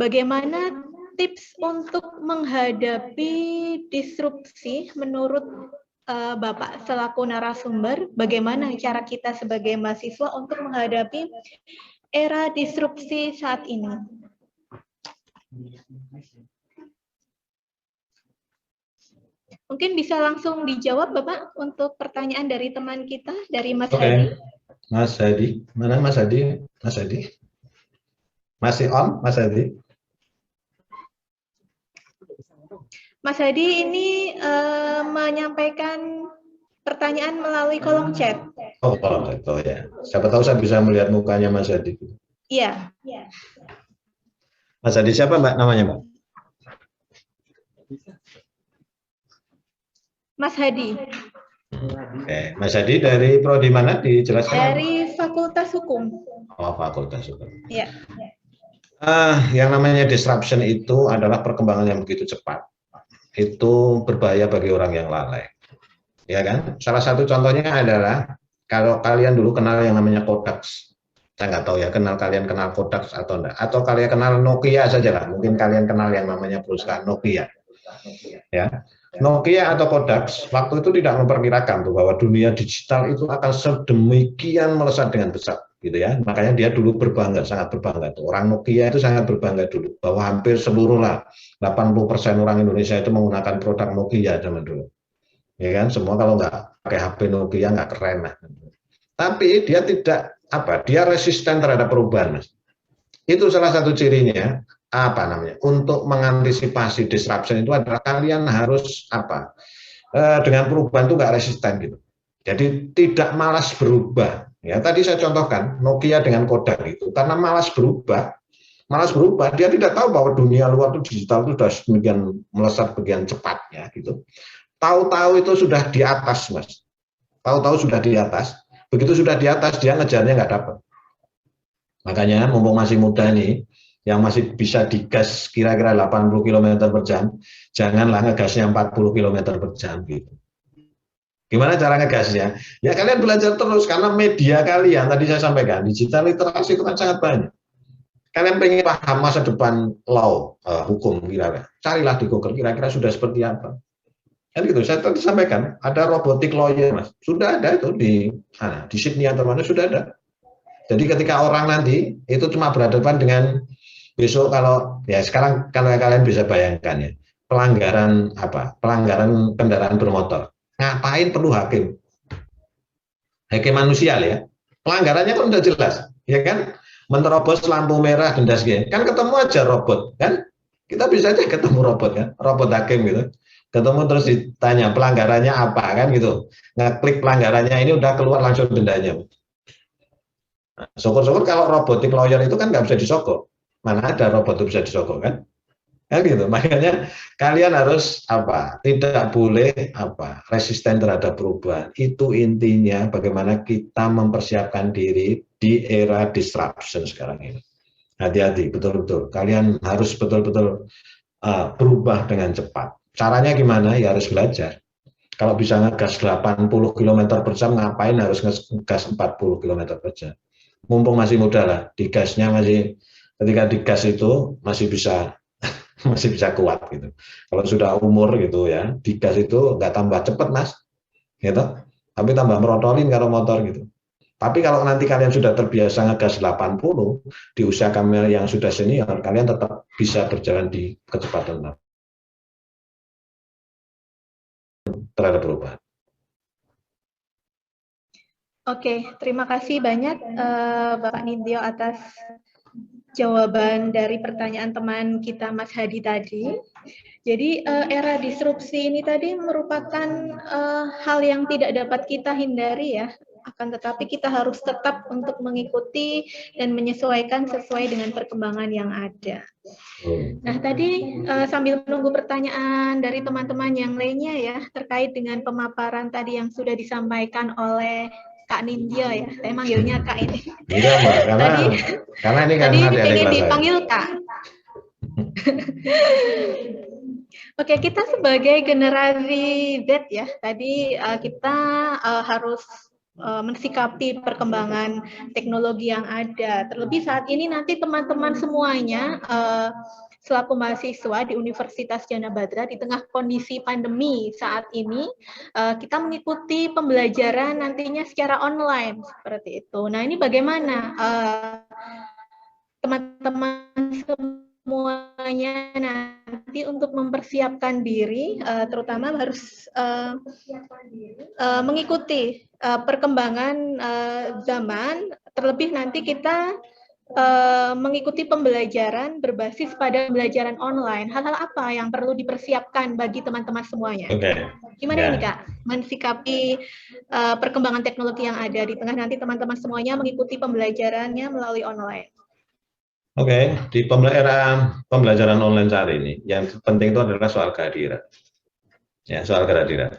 Bagaimana tips untuk menghadapi disrupsi menurut Bapak selaku narasumber? Bagaimana cara kita sebagai mahasiswa untuk menghadapi era disrupsi saat ini? Mungkin bisa langsung dijawab Bapak untuk pertanyaan dari teman kita, dari Mas Hadi. Mas Hadi, mana Mas Hadi? Mas Hadi? Masih on, Mas Hadi? Mas Hadi ini menyampaikan pertanyaan melalui kolom chat. Oh, kolom chat, oh ya. Siapa tahu saya bisa melihat mukanya Mas Hadi. Iya. Mas Hadi siapa Mbak namanya Mbak? Mas Hadi. Oke, Mas Hadi dari prodi mana dijelaskan? Dari Fakultas Hukum. Oh, Fakultas Hukum. Iya. Yang namanya disruption itu adalah perkembangan yang begitu cepat. Itu berbahaya bagi orang yang lalai. Ya kan? Salah satu contohnya adalah kalau kalian dulu kenal yang namanya Kodax. Saya nggak tahu ya, kalian kenal Kodax atau enggak. Atau kalian kenal Nokia saja lah. Mungkin kalian kenal yang namanya perusahaan Nokia. Ya. Nokia atau Kodax waktu itu tidak memperkirakan tuh bahwa dunia digital itu akan sedemikian melesat dengan besar. Gitu ya, makanya dia dulu berbangga, sangat berbangga. Orang Nokia itu sangat berbangga dulu bahwa hampir seluruh lah 80% orang Indonesia itu menggunakan produk Nokia zaman dulu. Ya kan, semua kalau nggak pakai HP Nokia nggak keren lah. Tapi dia tidak dia resisten terhadap perubahan, Mas. Itu salah satu cirinya untuk mengantisipasi disruption itu adalah kalian harus dengan perubahan itu nggak resisten gitu. Jadi tidak malas berubah. Ya tadi saya contohkan Nokia dengan Kodak itu karena malas berubah, dia tidak tahu bahwa dunia luar itu digital itu sudah demikian melesat bagian cepatnya gitu. Tahu-tahu itu sudah di atas, Mas. Tahu-tahu sudah di atas. Begitu sudah di atas, dia ngejarnya nggak dapat. Makanya mumpung masih muda nih, yang masih bisa digas kira-kira 80 km per jam, janganlah ngegasnya 40 km per jam gitu. Gimana cara ngegasnya? Ya kalian belajar terus karena media kalian tadi saya sampaikan digital literasi itu kan sangat banyak. Kalian pengen paham masa depan law, hukum kira-kira, carilah di Google kira-kira sudah seperti apa. Kan gitu, saya tadi sampaikan ada robotic lawyer, Mas. Sudah ada itu di Sydney atau mana sudah ada. Jadi ketika orang nanti itu cuma berhadapan dengan besok kalau ya sekarang kalau kalian bisa bayangkan ya pelanggaran apa pelanggaran kendaraan bermotor ngapain perlu hakim manusia ya pelanggarannya kan udah jelas ya kan menerobos lampu merah dan kan ketemu aja robot kan kita bisa aja ketemu robot kan robot hakim gitu ketemu terus ditanya pelanggarannya apa kan gitu ngeklik pelanggarannya ini udah keluar langsung dendanya. Syukur-syukur kalau robotic lawyer itu kan nggak bisa disogok. Mana ada robot itu bisa disogok kan? Kan gitu. Makanya kalian harus apa? Tidak boleh apa? Resisten terhadap perubahan. Itu intinya bagaimana kita mempersiapkan diri di era disruption sekarang ini. Hati-hati, betul-betul. Kalian harus betul-betul berubah dengan cepat. Caranya gimana? Ya harus belajar. Kalau bisa ngegas 80 km per jam, ngapain harus ngegas 40 km per jam? Mumpung masih muda lah, digasnya masih ketika digas itu masih bisa kuat gitu. Kalau sudah umur gitu ya, digas itu nggak tambah cepet Mas, gitu. Tapi tambah merotolin kalau motor gitu. Tapi kalau nanti kalian sudah terbiasa ngegas 80 di usia kalian yang sudah senior, kalian tetap bisa berjalan di kecepatan terhadap perubahan. Oke, terima kasih banyak Bapak Nindyo atas jawaban dari pertanyaan teman kita Mas Hadi tadi. Jadi era disrupsi ini tadi merupakan hal yang tidak dapat kita hindari ya. Akan tetapi kita harus tetap untuk mengikuti dan menyesuaikan sesuai dengan perkembangan yang ada. Nah tadi sambil menunggu pertanyaan dari teman-teman yang lainnya ya terkait dengan pemaparan tadi yang sudah disampaikan oleh Kak Nindyo ya, saya manggilnya Kak ini. Enggak Mbak, karena ini kan adik-adik pengen kelas dipanggil saya. Kak. Oke, kita sebagai generasi Z ya, tadi kita harus mensikapi perkembangan teknologi yang ada. Terlebih saat ini nanti teman-teman semuanya selaku mahasiswa di Universitas Jana Badra di tengah kondisi pandemi saat ini, kita mengikuti pembelajaran nantinya secara online seperti itu. Nah, ini bagaimana teman-teman semuanya nanti untuk mempersiapkan diri, terutama harus mengikuti perkembangan zaman, terlebih nanti kita mengikuti pembelajaran berbasis pada pembelajaran online. Hal-hal apa yang perlu dipersiapkan bagi teman-teman semuanya? Gimana ini Kak, mensikapi perkembangan teknologi yang ada di tengah nanti teman-teman semuanya mengikuti pembelajarannya melalui online? Oke, di era pembelajaran online saat ini, yang penting itu adalah soal kehadiran. Ya, soal kehadiran.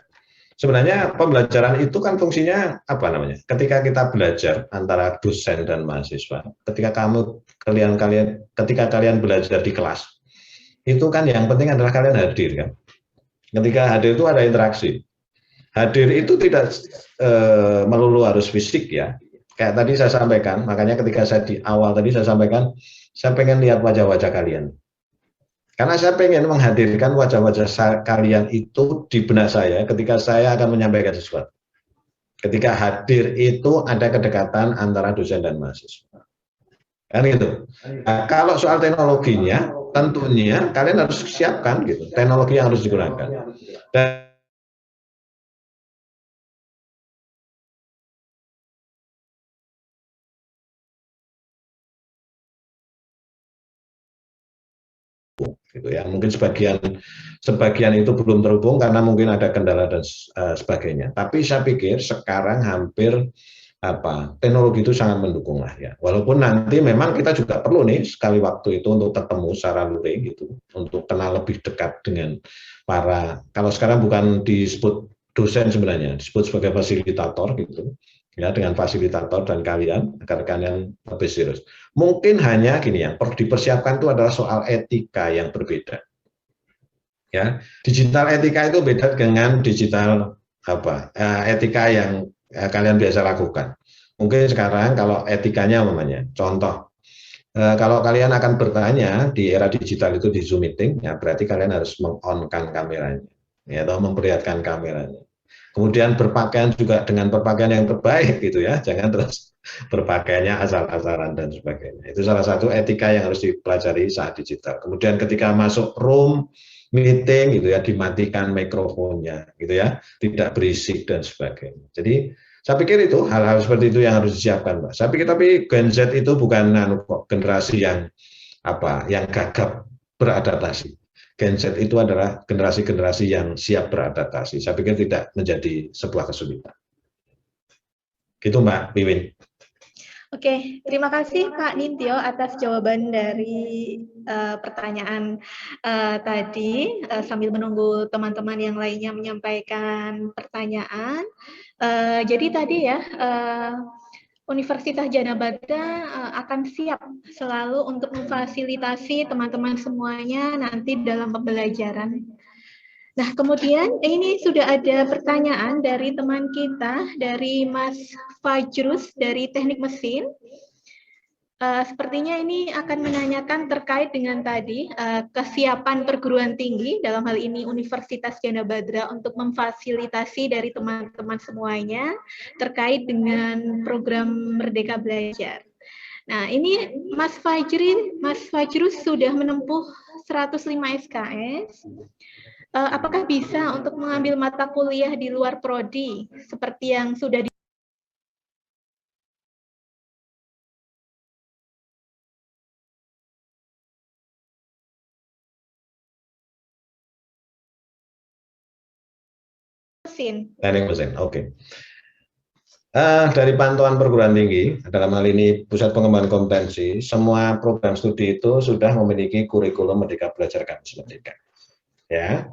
Sebenarnya pembelajaran itu kan fungsinya apa namanya? Ketika kita belajar antara dosen dan mahasiswa, ketika kalian belajar di kelas, itu kan yang penting adalah kalian hadir kan. Ketika hadir itu ada interaksi. Hadir itu tidak melulu harus fisik ya. Kayak tadi saya sampaikan, makanya ketika saya di awal tadi saya sampaikan, saya pengen lihat wajah-wajah kalian. Karena saya pengen menghadirkan wajah-wajah kalian itu di benak saya ketika saya akan menyampaikan sesuatu. Ketika hadir itu ada kedekatan antara dosen dan mahasiswa. Kan gitu. Nah, kalau soal teknologinya, tentunya kalian harus siapkan gitu. Teknologi yang harus digunakan. Dan gitu ya. Mungkin sebagian itu belum terhubung karena mungkin ada kendala dan sebagainya. Tapi saya pikir sekarang hampir teknologi itu sangat mendukung lah ya. Walaupun nanti memang kita juga perlu nih sekali waktu itu untuk ketemu secara luring gitu, untuk kenal lebih dekat dengan kalau sekarang bukan disebut dosen sebenarnya, disebut sebagai fasilitator gitu ya, dengan fasilitator dan kalian agar kalian lebih serius. Mungkin hanya gini ya, dipersiapkan itu adalah soal etika yang berbeda. Ya, digital etika itu beda dengan digital etika yang kalian biasa lakukan. Mungkin sekarang kalau etikanya namanya, contoh, kalau kalian akan bertanya di era digital itu di Zoom meeting, ya berarti kalian harus meng-on-kan kameranya, ya, atau memperlihatkan kameranya. Kemudian berpakaian juga dengan berpakaian yang terbaik gitu ya, jangan terus berpakaiannya asal-asalan dan sebagainya. Itu salah satu etika yang harus dipelajari saat digital. Kemudian ketika masuk room meeting gitu ya, dimatikan mikrofonnya gitu ya, tidak berisik dan sebagainya. Jadi saya pikir itu hal-hal seperti itu yang harus disiapkan, Pak. Saya pikir tapi Gen Z itu bukan generasi yang yang gagap beradaptasi. Gen Z itu adalah generasi-generasi yang siap beradaptasi. Saya pikir tidak menjadi sebuah kesulitan. Gitu Mbak Wiwin. Oke, terima kasih Pak Nintyo atas jawaban dari pertanyaan tadi. Sambil menunggu teman-teman yang lainnya menyampaikan pertanyaan. Jadi tadi ya, Universitas Jana Bata akan siap selalu untuk memfasilitasi teman-teman semuanya nanti dalam pembelajaran. Nah, kemudian ini sudah ada pertanyaan dari teman kita, dari Mas Fajrus dari Teknik Mesin. Sepertinya ini akan menanyakan terkait dengan tadi kesiapan perguruan tinggi, dalam hal ini Universitas Jana Badra untuk memfasilitasi dari teman-teman semuanya terkait dengan program Merdeka Belajar. Nah, ini Mas Fajrus sudah menempuh 105 SKS. Apakah bisa untuk mengambil mata kuliah di luar prodi seperti yang sudah Teknik mesin, oke. Dari pantauan perguruan tinggi, dalam hal ini Pusat Pengembangan Kompetensi, semua program studi itu sudah memiliki kurikulum Merdeka Belajar Kampus Merdeka. Ya,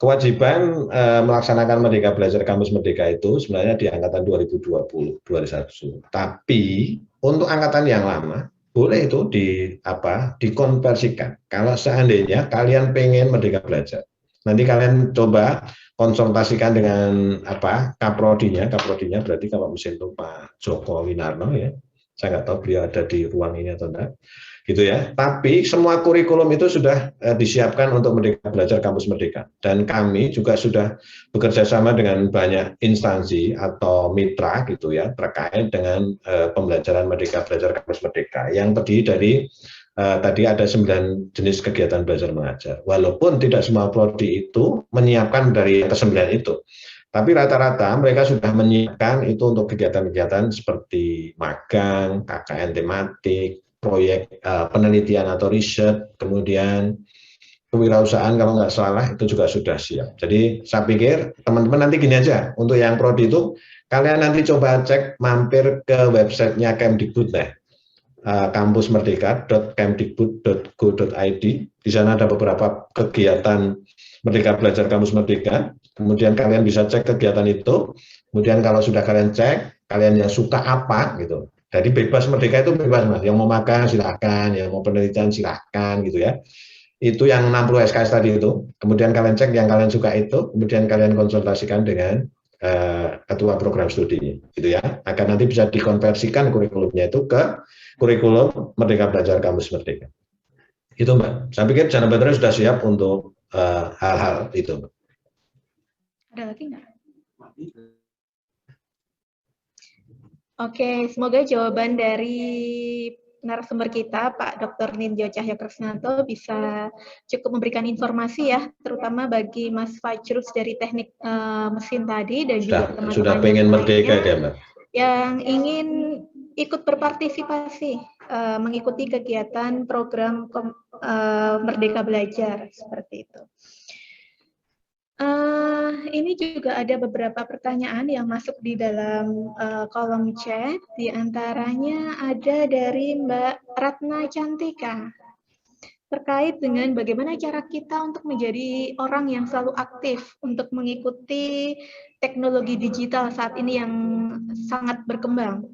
kewajiban melaksanakan Merdeka Belajar Kampus Merdeka itu sebenarnya di angkatan 2020, 2021. Tapi untuk angkatan yang lama, boleh itu dikonversikan. Kalau seandainya kalian pengen Merdeka Belajar, nanti kalian coba konsultasikan dengan kaprodinya berarti kalau mesin itu Pak Joko Winarno ya, saya nggak tahu beliau ada di ruang ini atau enggak gitu ya. Tapi semua kurikulum itu sudah disiapkan untuk Merdeka Belajar Kampus Merdeka, dan kami juga sudah bekerja sama dengan banyak instansi atau mitra gitu ya terkait dengan pembelajaran Merdeka Belajar Kampus Merdeka yang terdiri dari tadi ada 9 jenis kegiatan belajar mengajar. Walaupun tidak semua prodi itu menyiapkan dari ke-9 itu, tapi rata-rata mereka sudah menyiapkan itu untuk kegiatan-kegiatan seperti magang, KKN tematik, proyek penelitian atau riset, kemudian kewirausahaan kalau nggak salah itu juga sudah siap. Jadi saya pikir teman-teman nanti gini aja, untuk yang prodi itu kalian nanti coba cek mampir ke websitenya Kemdikbud deh. kampusmerdeka.kemdikbud.go.id. Di sana ada beberapa kegiatan Merdeka Belajar Kampus Merdeka. Kemudian kalian bisa cek kegiatan itu. Kemudian kalau sudah kalian cek, kalian yang suka apa gitu. Jadi bebas Merdeka itu bebas Mas. Yang mau makan silahkan, yang mau penelitian silahkan gitu ya. Itu yang 60 SKS tadi itu. Kemudian kalian cek yang kalian suka itu. Kemudian kalian konsultasikan dengan ketua program studinya gitu ya, agar nanti bisa dikonversikan kurikulumnya itu ke kurikulum Merdeka Belajar Kampus Merdeka. Itu Mbak, saya pikir Jana Badra sudah siap untuk hal-hal itu. Ada lagi nggak? Oke, semoga jawaban dari narasumber kita, Pak Dr. Nindyo Cahyo Krisnanto, bisa cukup memberikan informasi ya, terutama bagi Mas Fajrus dari teknik mesin tadi dan juga teman-teman sudah pengen merdeka ya Mbak, yang ingin ikut berpartisipasi mengikuti kegiatan program Merdeka Belajar seperti itu. Ini juga ada beberapa pertanyaan yang masuk di dalam kolom chat. Di antaranya ada dari Mbak Ratna Cantika terkait dengan bagaimana cara kita untuk menjadi orang yang selalu aktif untuk mengikuti teknologi digital saat ini yang sangat berkembang.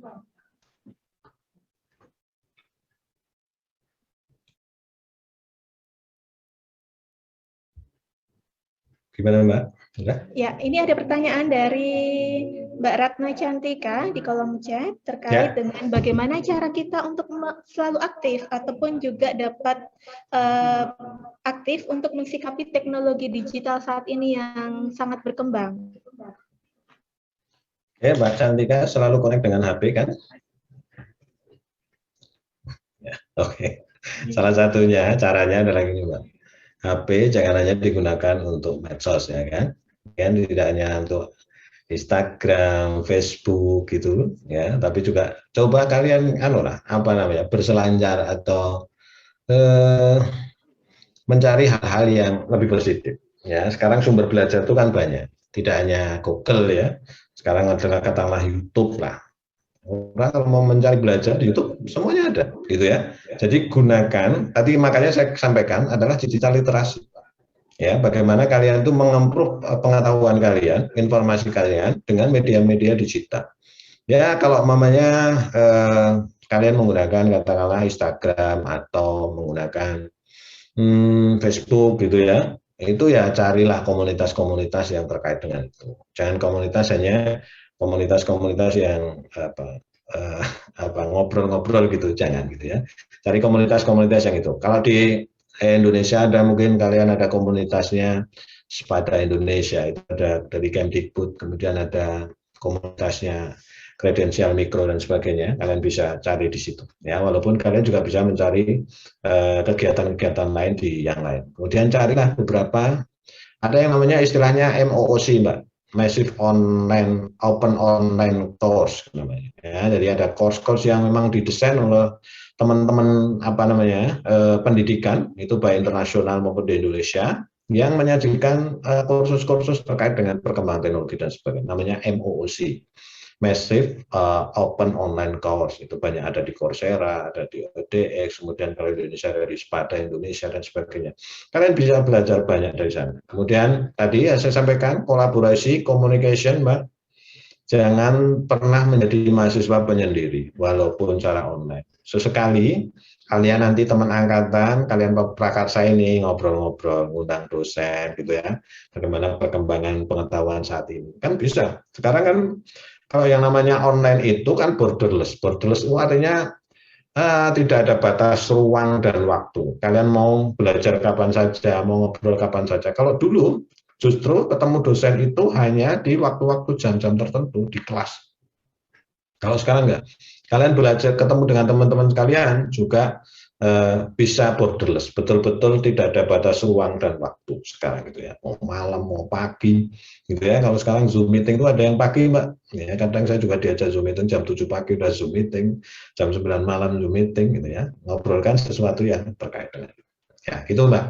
Gimana Mbak? Sudah? Ya, ini ada pertanyaan dari Mbak Ratna Cantika di kolom chat terkait dengan bagaimana cara kita untuk selalu aktif ataupun juga dapat aktif untuk mensikapi teknologi digital saat ini yang sangat berkembang. Ya, Mbak Cantika selalu connect dengan HP kan? Ya, oke. Salah satunya caranya adalah gini Mbak. HP jangan hanya digunakan untuk medsos ya kan? Kan tidak hanya untuk Instagram, Facebook gitu ya, tapi juga coba kalian apa namanya berselancar atau mencari hal-hal yang lebih positif ya. Sekarang sumber belajar itu kan banyak, tidak hanya Google ya. Sekarang adalah katakanlah YouTube lah. Orang kalau mau mencari belajar di YouTube semuanya ada gitu ya. Jadi gunakan, tadi makanya saya sampaikan adalah digital literasi. Ya, bagaimana kalian itu mengemprove pengetahuan kalian, informasi kalian dengan media-media digital. Ya, kalau mamanya kalian menggunakan katakanlah Instagram atau menggunakan Facebook gitu ya, itu ya carilah komunitas-komunitas yang terkait dengan itu. Jangan komunitas hanya komunitas-komunitas yang ngobrol-ngobrol gitu, jangan gitu ya. Cari komunitas-komunitas yang itu. Kalau di Indonesia ada mungkin kalian ada komunitasnya Sepada Indonesia, itu ada dari Kemdikbud, kemudian ada komunitasnya kredensial mikro dan sebagainya, kalian bisa cari di situ ya, walaupun kalian juga bisa mencari kegiatan-kegiatan lain di yang lain. Kemudian carilah beberapa, ada yang namanya istilahnya MOOC Mbak, Massive Online Open Online Course namanya ya. Jadi ada course-course yang memang didesain oleh teman-teman pendidikan itu baik internasional maupun di Indonesia yang menyajikan kursus-kursus terkait dengan perkembangan teknologi dan sebagainya, namanya MOOC, Massive Open Online Course. Itu banyak ada di Coursera, ada di ODX, kemudian kalau di Indonesia ada di Sepada Indonesia dan sebagainya. Kalian bisa belajar banyak dari sana. Kemudian tadi ya saya sampaikan kolaborasi, communication Mbak. Jangan pernah menjadi mahasiswa penyendiri, walaupun secara online. Sesekali kalian nanti teman angkatan, kalian prakarsa ini ngobrol-ngobrol, ngundang dosen gitu ya, bagaimana perkembangan pengetahuan saat ini. Kan bisa. Sekarang kan kalau yang namanya online itu kan borderless. Borderless itu artinya tidak ada batas ruang dan waktu. Kalian mau belajar kapan saja, mau ngobrol kapan saja. Kalau dulu justru ketemu dosen itu hanya di waktu-waktu jam-jam tertentu di kelas. Kalau sekarang enggak. Kalian belajar ketemu dengan teman-teman kalian juga bisa borderless, betul-betul tidak ada batas ruang dan waktu sekarang gitu ya. Mau malam, mau pagi gitu ya. Kalau sekarang Zoom meeting itu ada yang pagi Mbak. Ya, kadang saya juga diajak Zoom meeting jam 7 pagi udah Zoom meeting, jam 9 malam Zoom meeting gitu ya. Ngobrolkan sesuatu yang terkait dengan itu. Ya, gitu Mbak.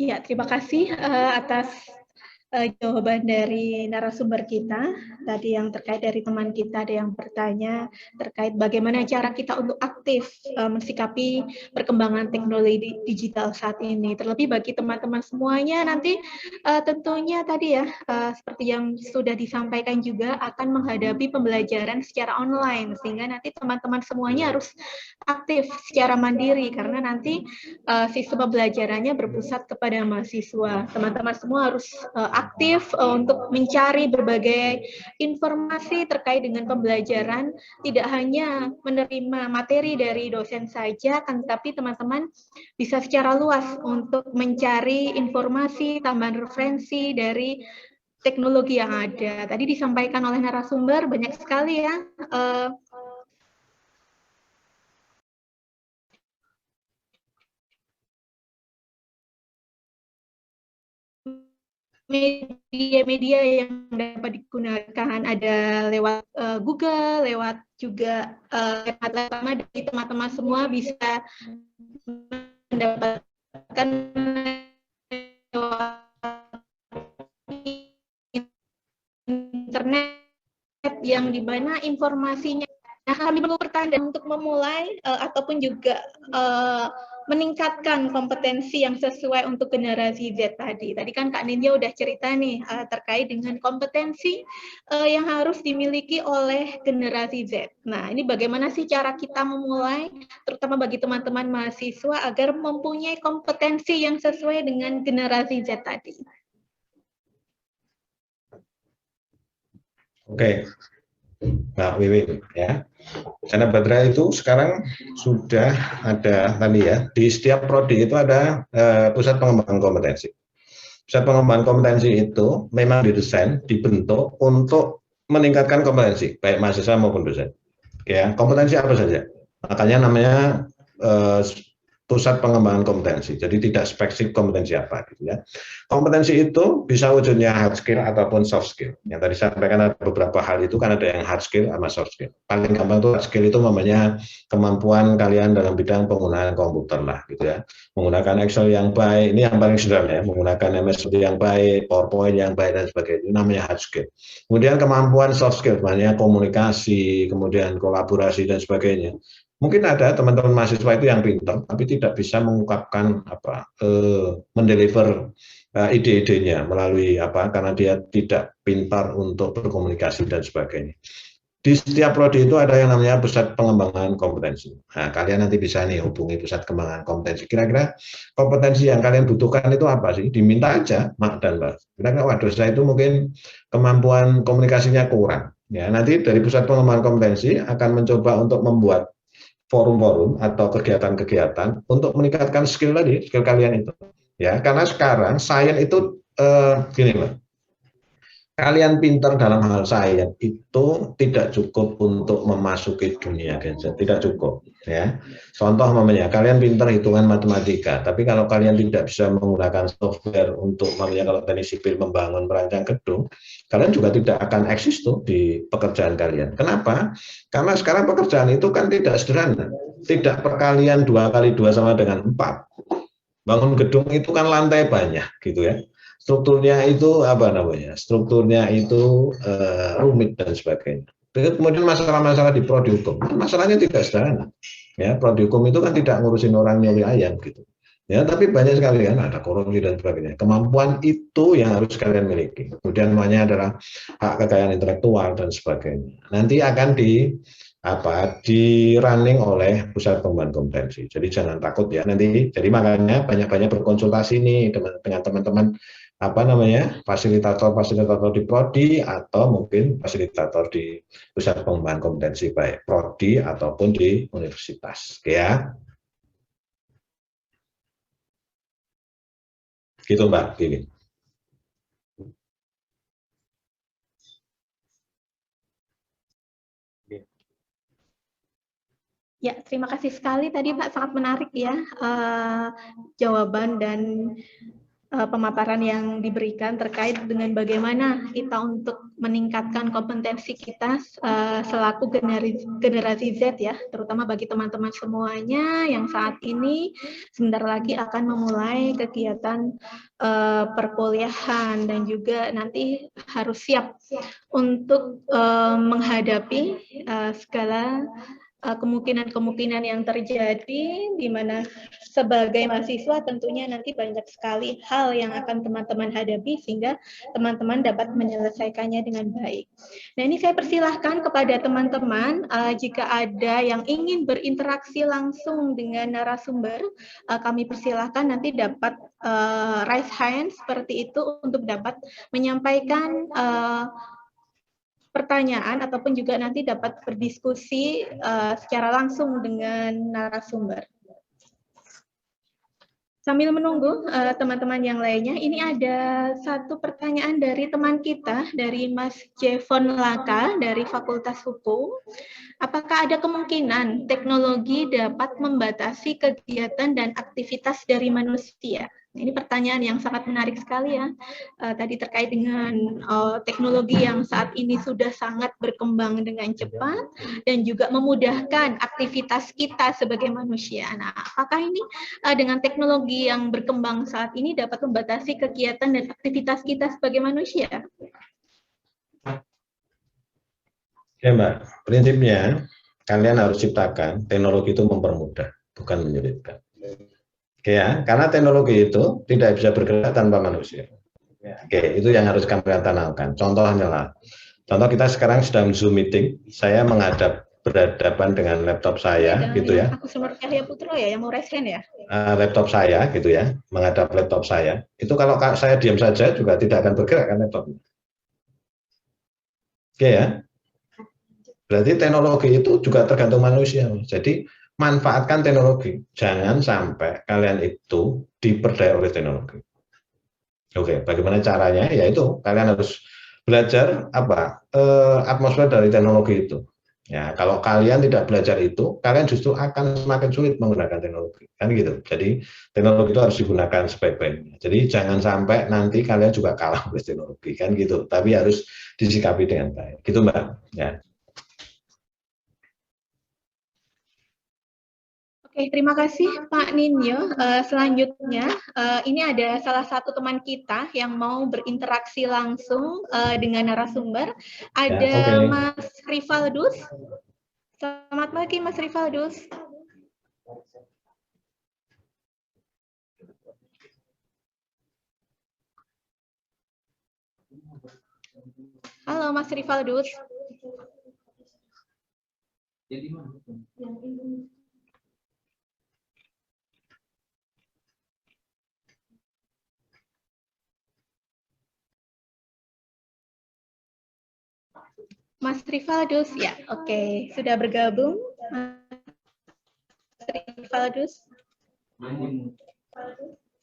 Ya, terima kasih atas jawaban dari narasumber kita tadi yang terkait dari teman kita ada yang bertanya terkait bagaimana cara kita untuk aktif mensikapi perkembangan teknologi digital saat ini. Terlebih bagi teman-teman semuanya nanti tentunya tadi ya seperti yang sudah disampaikan juga akan menghadapi pembelajaran secara online sehingga nanti teman-teman semuanya harus aktif secara mandiri karena nanti sistem pembelajarannya berpusat kepada mahasiswa. Teman-teman semua harus aktif untuk mencari berbagai informasi terkait dengan pembelajaran, tidak hanya menerima materi dari dosen saja, kan, tapi teman-teman bisa secara luas untuk mencari informasi, tambahan referensi dari teknologi yang ada. Tadi disampaikan oleh narasumber banyak sekali ya media-media yang dapat digunakan, ada lewat Google, lewat juga teman-teman dari teman-teman semua bisa mendapatkan internet yang di mana informasinya. Nah, kami perlu pertanyaan untuk memulai ataupun juga meningkatkan kompetensi yang sesuai untuk generasi Z tadi. Tadi kan Kak Nindya udah cerita nih terkait dengan kompetensi yang harus dimiliki oleh generasi Z. Nah, ini bagaimana sih cara kita memulai, terutama bagi teman-teman mahasiswa agar mempunyai kompetensi yang sesuai dengan generasi Z tadi. Oke, Mbak Wiwi ya. Karena baterai itu sekarang sudah ada tadi ya, di setiap prodi itu ada pusat pengembangan kompetensi. Pusat pengembangan kompetensi itu memang didesain, dibentuk untuk meningkatkan kompetensi, baik mahasiswa maupun dosen. Ya, kompetensi apa saja? Makanya namanya pusat pengembangan kompetensi. Jadi tidak spesifik kompetensi apa gitu ya. Kompetensi itu bisa wujudnya hard skill ataupun soft skill. Yang tadi saya sampaikan ada beberapa hal itu kan ada yang hard skill sama soft skill. Paling gampang itu hard skill itu namanya kemampuan kalian dalam bidang penggunaan komputer lah gitu ya. Menggunakan Excel yang baik, ini yang paling sederhana ya, menggunakan MS Word yang baik, PowerPoint yang baik dan sebagainya. Itu namanya hard skill. Kemudian kemampuan soft skill, banyak komunikasi, kemudian kolaborasi dan sebagainya. Mungkin ada teman-teman mahasiswa itu yang pintar, tapi tidak bisa mengungkapkan mendeliver ide-idenya melalui karena dia tidak pintar untuk berkomunikasi dan sebagainya. Di setiap prodi itu ada yang namanya pusat pengembangan kompetensi. Nah, kalian nanti bisa nih hubungi pusat pengembangan kompetensi. Kira-kira kompetensi yang kalian butuhkan itu apa sih? Diminta aja, Mak dan Mbak. Kira-kira, waduh, saya itu mungkin kemampuan komunikasinya kurang. Ya, nanti dari pusat pengembangan kompetensi akan mencoba untuk membuat forum-forum atau kegiatan-kegiatan untuk meningkatkan skill tadi, skill kalian itu. Ya, karena sekarang sains itu gini loh. Kalian pintar dalam hal sains itu tidak cukup untuk memasuki dunia gadget, tidak cukup ya. Contoh namanya kalian pintar hitungan matematika, tapi kalau kalian tidak bisa menggunakan software untuk kalau teknik sipil membangun merancang gedung, kalian juga tidak akan eksis tuh di pekerjaan kalian. Kenapa? Karena sekarang pekerjaan itu kan tidak sederhana, tidak perkalian 2 kali 2 sama dengan 4. Bangun gedung itu kan lantai banyak gitu ya. Strukturnya itu strukturnya itu rumit dan sebagainya. Kemudian masalah-masalah di prodi hukum, masalahnya tidak sederhana. Ya, prodi hukum itu kan tidak ngurusin orang nyuri ayam gitu. Ya, tapi banyak sekali kan ada korupsi dan sebagainya. Kemampuan itu yang harus kalian miliki. Kemudian namanya adalah hak kekayaan intelektual dan sebagainya. Nanti akan di running oleh pusat pengembangan kompetensi. Jadi jangan takut ya nanti. Jadi makanya banyak-banyak berkonsultasi nih dengan teman-teman fasilitator di prodi atau mungkin fasilitator di pusat pengembangan kompetensi baik prodi ataupun di universitas ya. Gitu Mbak Gini. Ya, terima kasih sekali tadi Pak, sangat menarik ya jawaban dan pemaparan yang diberikan terkait dengan bagaimana kita untuk meningkatkan kompetensi kita selaku generasi Z ya, terutama bagi teman-teman semuanya yang saat ini sebentar lagi akan memulai kegiatan perkuliahan dan juga nanti harus siap untuk menghadapi segala kemungkinan-kemungkinan yang terjadi, di mana sebagai mahasiswa tentunya nanti banyak sekali hal yang akan teman-teman hadapi sehingga teman-teman dapat menyelesaikannya dengan baik. Nah, ini saya persilahkan kepada teman-teman jika ada yang ingin berinteraksi langsung dengan narasumber, kami persilahkan nanti dapat raise hand seperti itu untuk dapat menyampaikan pertanyaan ataupun juga nanti dapat berdiskusi secara langsung dengan narasumber. Sambil menunggu teman-teman yang lainnya, ini ada satu pertanyaan dari teman kita, dari Mas Jevon Laka dari Fakultas Hukum. Apakah ada kemungkinan teknologi dapat membatasi kegiatan dan aktivitas dari manusia? Ini pertanyaan yang sangat menarik sekali ya. Tadi terkait dengan teknologi yang saat ini sudah sangat berkembang dengan cepat dan juga memudahkan aktivitas kita sebagai manusia. Nah, apakah ini dengan teknologi yang berkembang saat ini dapat membatasi kegiatan dan aktivitas kita sebagai manusia? Ya Mbak, prinsipnya kalian harus ciptakan teknologi itu mempermudah, bukan menyulitkan. Oke ya, karena teknologi itu tidak bisa bergerak tanpa manusia. Oke, itu yang harus kalian tanamkan. Contohnya lah, contoh kita sekarang sedang Zoom meeting, saya berhadapan dengan laptop saya, gitu ya. Aku Sumber Cahya Putro ya, yang mau raise hand ya? Laptop saya, gitu ya, menghadap laptop saya. Itu kalau saya diam saja juga tidak akan bergerak kan laptopnya. Oke ya. Berarti teknologi itu juga tergantung manusia. Jadi manfaatkan teknologi. Jangan sampai kalian itu diperdaya oleh teknologi. Oke, bagaimana caranya? Yaitu kalian harus belajar atmosfer dari teknologi itu. Ya, kalau kalian tidak belajar itu, kalian justru akan semakin sulit menggunakan teknologi. Kan gitu. Jadi teknologi itu harus digunakan sebaik-baiknya. Jadi jangan sampai nanti kalian juga kalah oleh teknologi, kan gitu. Tapi harus disikapi dengan baik. Gitu, Mbak. Ya. Oke, terima kasih Pak Ninyo. Selanjutnya, ini ada salah satu teman kita yang mau berinteraksi langsung dengan narasumber. Ada Mas Rifaldus. Selamat pagi, Mas Rifaldus. Halo, Mas Rifaldus. Mas Rifaldus, ya, oke, sudah bergabung. Mas Rifaldus.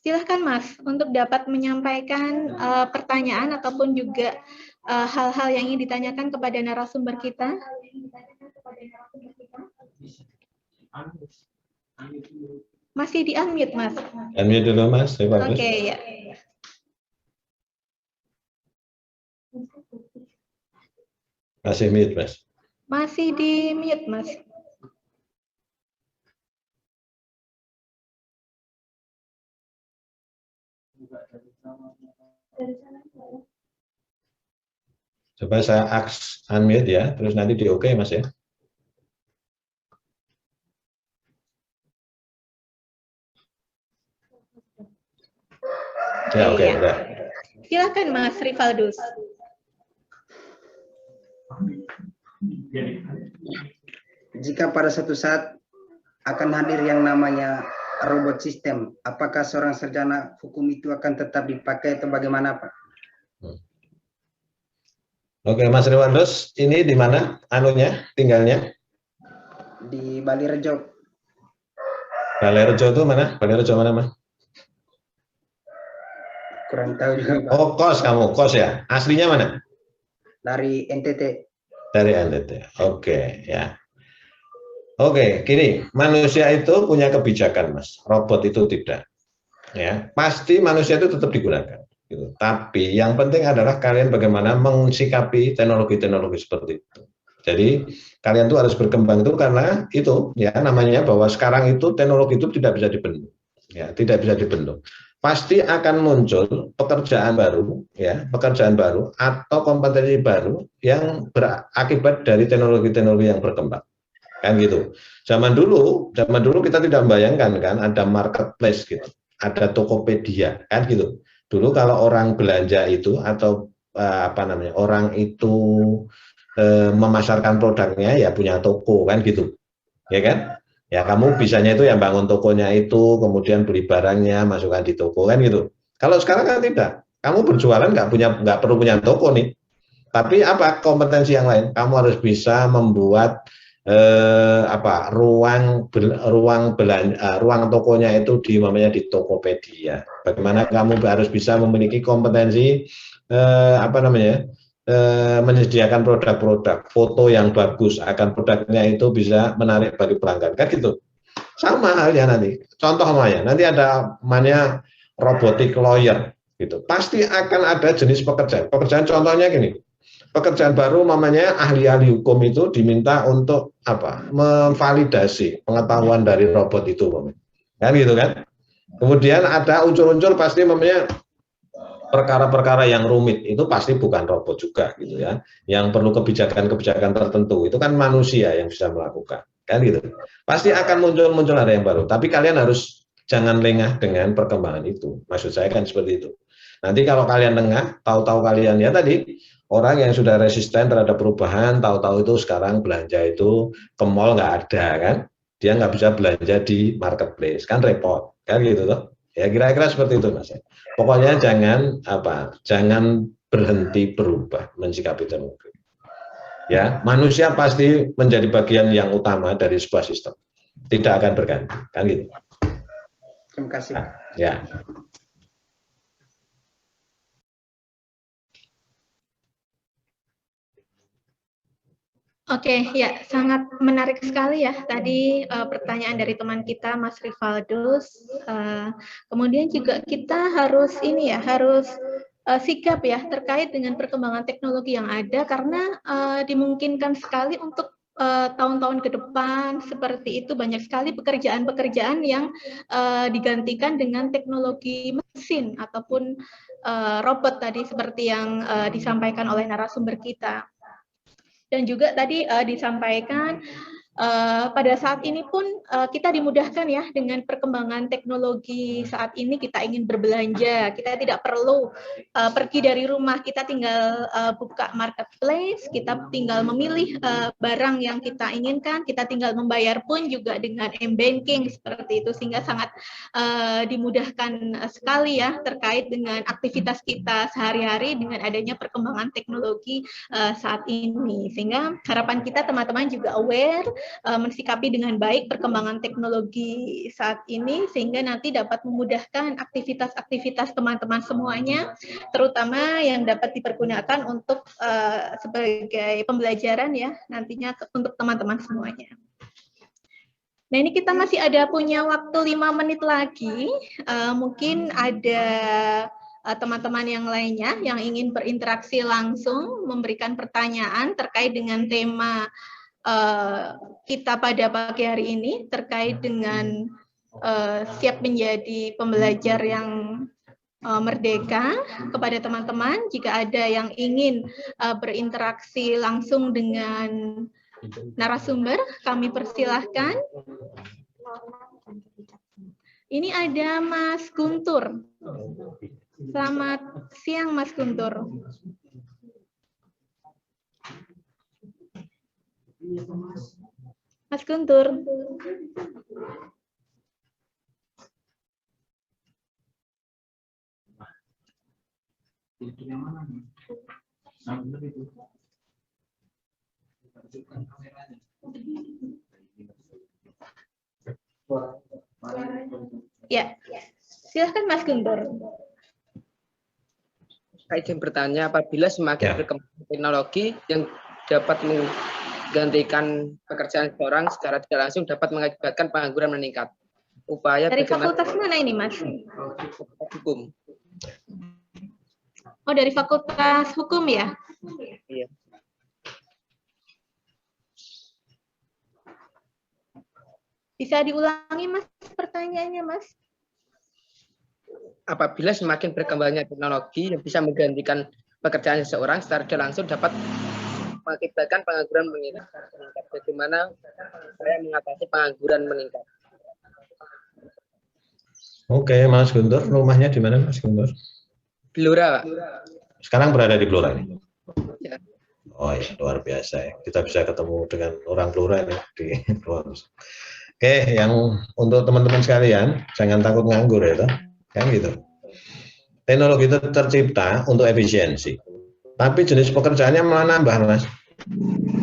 Silahkan Mas, untuk dapat menyampaikan pertanyaan ataupun juga hal-hal yang ingin ditanyakan kepada narasumber kita. Masih di-unmute, Mas. Unmute dulu, Mas. Oke, ya. Masih mute, Mas. Masih di-mute, Mas. Coba saya unmute ya, terus nanti di oke, Mas ya. Ya, oke, udah. Silakan Mas Rifaldus. Jika pada suatu saat akan hadir yang namanya robot sistem, apakah seorang sarjana hukum itu akan tetap dipakai atau bagaimana, Pak? Oke, Mas Rifaldus, ini di mana anunya, tinggalnya? Di Balirejo. Balirejo itu mana? Balirejo mana, Mas? Kurang tahu juga, Pak. Oh, kos ya? Aslinya mana? Dari NTT. Dari NTT, oke, ya. Oke, gini, manusia itu punya kebijakan, Mas. Robot itu tidak. Ya, pasti manusia itu tetap digunakan. Gitu. Tapi yang penting adalah kalian bagaimana mensikapi teknologi-teknologi seperti itu. Jadi kalian tuh harus berkembang itu karena itu ya namanya bahwa sekarang itu teknologi itu tidak bisa dibendung. Ya, tidak bisa dibendung. Pasti akan muncul pekerjaan baru, ya, pekerjaan baru atau kompetensi baru yang berakibat dari teknologi-teknologi yang berkembang, kan gitu. Zaman dulu kita tidak membayangkan kan ada marketplace gitu, ada Tokopedia, kan gitu. Dulu kalau orang belanja itu atau orang itu memasarkan produknya ya punya toko, kan gitu, ya kan? Ya kamu bisanya itu yang bangun tokonya itu, kemudian beli barangnya, masukkan di toko, kan gitu. Kalau sekarang kan tidak, kamu berjualan nggak perlu punya toko nih. Tapi apa kompetensi yang lain? Kamu harus bisa membuat ruang tokonya itu di Tokopedia. Bagaimana kamu harus bisa memiliki kompetensi menyediakan produk-produk foto yang bagus akan produknya itu bisa menarik bagi pelanggan, kan gitu. Sama halnya nanti contoh namanya nanti ada robotic lawyer gitu. Pasti akan ada jenis pekerjaan. Pekerjaan contohnya gini. Pekerjaan baru namanya ahli-ahli hukum itu diminta untuk apa? Memvalidasi pengetahuan dari robot itu, kan gitu kan. Kemudian ada unsur-unsur pasti namanya perkara-perkara yang rumit itu pasti bukan robot juga gitu ya. Yang perlu kebijakan-kebijakan tertentu itu kan manusia yang bisa melakukan, kan gitu. Pasti akan muncul ada yang baru. Tapi kalian harus jangan lengah dengan perkembangan itu. Maksud saya kan seperti itu. Nanti kalau kalian lengah, tahu-tahu kalian ya tadi orang yang sudah resisten terhadap perubahan, tahu-tahu itu sekarang belanja itu ke mall nggak ada kan, dia nggak bisa belanja di marketplace, kan repot, kan gitu loh. Ya kira-kira seperti itu Mas. Pokoknya jangan berhenti berubah mensikapi teknologi. Ya, manusia pasti menjadi bagian yang utama dari sebuah sistem, tidak akan berganti, kan gitu. Terima kasih. Nah, ya. Oke, ya sangat menarik sekali ya tadi pertanyaan dari teman kita Mas Rivaldus. Kemudian juga kita harus sikap ya terkait dengan perkembangan teknologi yang ada karena dimungkinkan sekali untuk tahun-tahun ke depan seperti itu banyak sekali pekerjaan-pekerjaan yang digantikan dengan teknologi mesin ataupun robot tadi seperti yang disampaikan oleh narasumber kita. Dan juga tadi disampaikan pada saat ini pun kita dimudahkan ya dengan perkembangan teknologi saat ini. Kita ingin berbelanja, kita tidak perlu pergi dari rumah, kita tinggal buka marketplace, kita tinggal memilih barang yang kita inginkan, kita tinggal membayar pun juga dengan m-banking seperti itu, sehingga sangat dimudahkan sekali ya terkait dengan aktivitas kita sehari-hari dengan adanya perkembangan teknologi saat ini. Sehingga harapan kita teman-teman juga aware, mensikapi dengan baik perkembangan teknologi saat ini sehingga nanti dapat memudahkan aktivitas-aktivitas teman-teman semuanya, terutama yang dapat dipergunakan untuk sebagai pembelajaran ya nantinya untuk teman-teman semuanya. Nah ini kita masih ada punya waktu 5 menit lagi, mungkin ada teman-teman yang lainnya yang ingin berinteraksi langsung, memberikan pertanyaan terkait dengan tema kita pada pagi hari ini terkait dengan siap menjadi pembelajar yang merdeka. Kepada teman-teman, jika ada yang ingin berinteraksi langsung dengan narasumber, kami persilahkan. Ini ada Mas Guntur. Selamat siang Mas Guntur. Mas Guntur. Ya, silakan Mas Guntur. Saya ingin bertanya, apabila semakin berkembang teknologi yang dapat menggantikan pekerjaan seseorang secara tidak langsung dapat mengakibatkan pengangguran meningkat. Upaya dari fakultas mana ini, Mas? Hukum. Oh, dari Fakultas Hukum ya? Iya. Bisa diulangi, Mas, pertanyaannya, Mas? Apabila semakin berkembangnya teknologi yang bisa menggantikan pekerjaan seseorang secara tidak langsung dapat mengakibatkan pengangguran meningkat. Bagaimana saya mengatasi pengangguran meningkat? Oke, Mas Guntur, rumahnya di mana, Mas Guntur? Blora, Pak. Sekarang berada di Blora ini? Ya. Oh ya, luar biasa ya. Kita bisa ketemu dengan orang Blora nih di luar. Oke, yang untuk teman-teman sekalian, jangan takut nganggur ya, toh. Kan gitu. Teknologi itu tercipta untuk efisiensi, tapi jenis pekerjaannya malah nambah, Mas.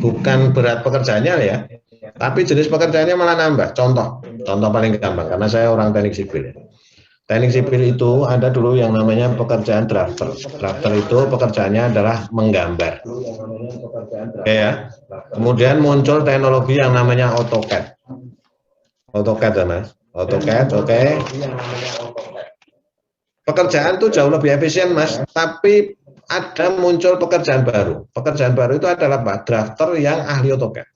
Bukan berat pekerjaannya ya, tapi jenis pekerjaannya malah nambah. Contoh paling gampang, karena saya orang teknik sipil ya. Teknik sipil itu ada dulu yang namanya pekerjaan drafter. Drafter itu pekerjaannya adalah menggambar. Oke ya. Kemudian muncul teknologi yang namanya AutoCAD. AutoCAD ya, Mas. AutoCAD, oke. Pekerjaan itu jauh lebih efisien, Mas, tapi ada muncul pekerjaan baru. Pekerjaan baru itu adalah apa? Drafter yang ahli AutoCAD.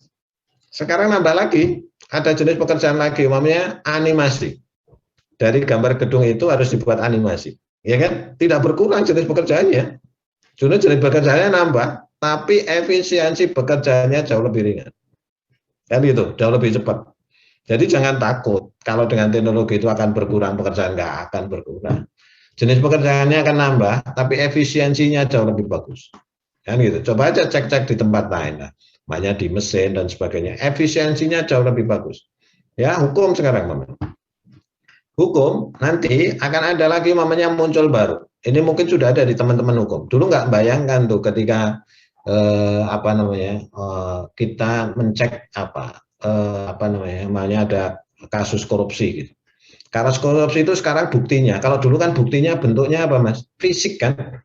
Sekarang nambah lagi, ada jenis pekerjaan lagi, namanya animasi. Dari gambar gedung itu harus dibuat animasi. Ya kan? Tidak berkurang jenis pekerjaannya. Justru jenis pekerjaannya nambah, tapi efisiensi pekerjaannya jauh lebih ringan. Kan gitu, jauh lebih cepat. Jadi jangan takut kalau dengan teknologi itu akan berkurang pekerjaan, nggak akan berkurang. Jenis pekerjaannya akan nambah, tapi efisiensinya jauh lebih bagus. Kan gitu. Coba aja cek-cek di tempat lain lah, makanya di mesin dan sebagainya. Efisiensinya jauh lebih bagus. Ya, hukum sekarang, Mama. Hukum nanti akan ada lagi namanya muncul baru. Ini mungkin sudah ada di teman-teman hukum. Dulu nggak bayangkan tuh ketika kita mencek namanya ada kasus korupsi gitu. Kasus korupsi itu sekarang buktinya, kalau dulu kan buktinya bentuknya apa, Mas? Fisik kan,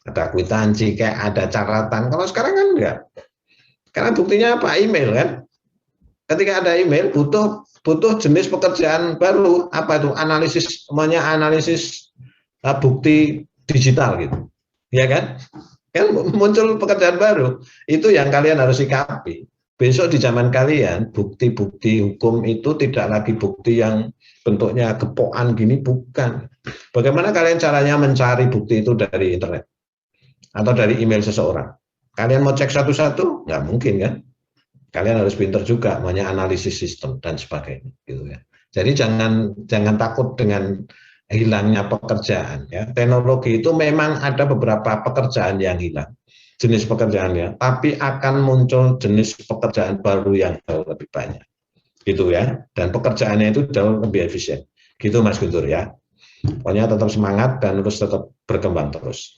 ada kwitansi, kayak ada catatan. Kalau sekarang kan enggak. Karena buktinya apa? Email kan. Ketika ada email, butuh jenis pekerjaan baru, apa itu? Analisis bukti digital gitu, ya kan? Kan muncul pekerjaan baru. Itu yang kalian harus sikapi. Besok di zaman kalian, bukti-bukti hukum itu tidak lagi bukti yang bentuknya gepokan gini, bukan. Bagaimana kalian caranya mencari bukti itu dari internet atau dari email seseorang? Kalian mau cek satu-satu? Nggak mungkin kan? Kalian harus pintar juga, namanya analisis sistem dan sebagainya, gitu ya. Jadi jangan takut dengan hilangnya pekerjaan. Ya. Teknologi itu memang ada beberapa pekerjaan yang hilang, jenis pekerjaannya, tapi akan muncul jenis pekerjaan baru yang jauh lebih banyak, gitu ya. Dan pekerjaannya itu jauh lebih efisien, gitu Mas Guntur ya. Pokoknya tetap semangat dan terus tetap berkembang terus.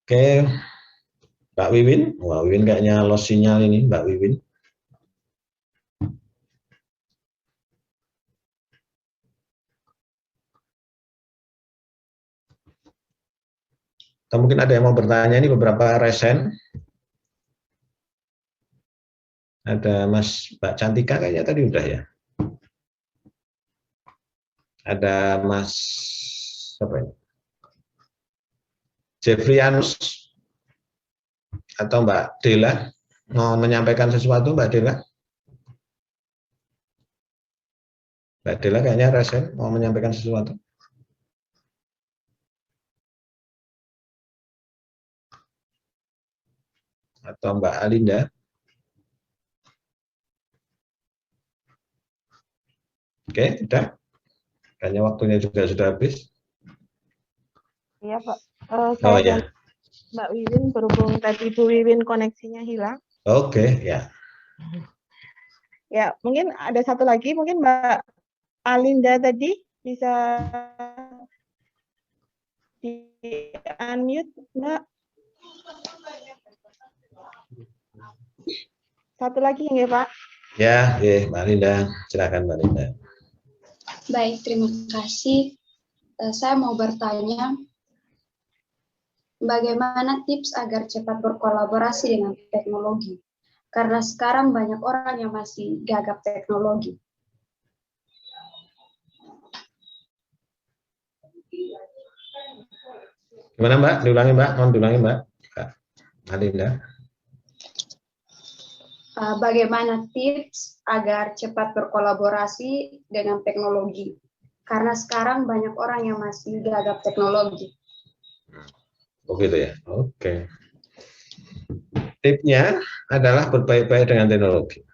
Oke, Mbak Wiwin, wah Wiwin kayaknya lost sinyal ini, Mbak Wiwin. Atau mungkin ada yang mau bertanya, ini beberapa resen. Ada Mbak Cantika kayaknya tadi udah ya. Ada Mas apa ini? Jeffrianus atau Mbak Dela mau menyampaikan sesuatu, Mbak Dela? Mbak Dela kayaknya resen mau menyampaikan sesuatu. Atau Mbak Alinda? Oke, udah. Kayaknya waktunya juga sudah habis. Iya, Pak. Oh ya. Mbak Wiwin, berhubung tadi Bu Wiwin koneksinya hilang. Oke, ya. Ya, mungkin ada satu lagi, mungkin Mbak Alinda tadi bisa di unmute, Mbak. Satu lagi ya, Pak. Ya, Mbak Linda, silakan Mbak Linda. Baik, terima kasih. Saya mau bertanya, bagaimana tips agar cepat berkolaborasi dengan teknologi? Karena sekarang banyak orang yang masih gagap teknologi. Gimana Mbak? Diulangi Mbak, mohon diulangi Mbak. Mbak Linda. Bagaimana tips agar cepat berkolaborasi dengan teknologi? Karena sekarang banyak orang yang masih gagap teknologi. Oh gitu ya, oke. Tipsnya adalah berbaik-baik dengan teknologi.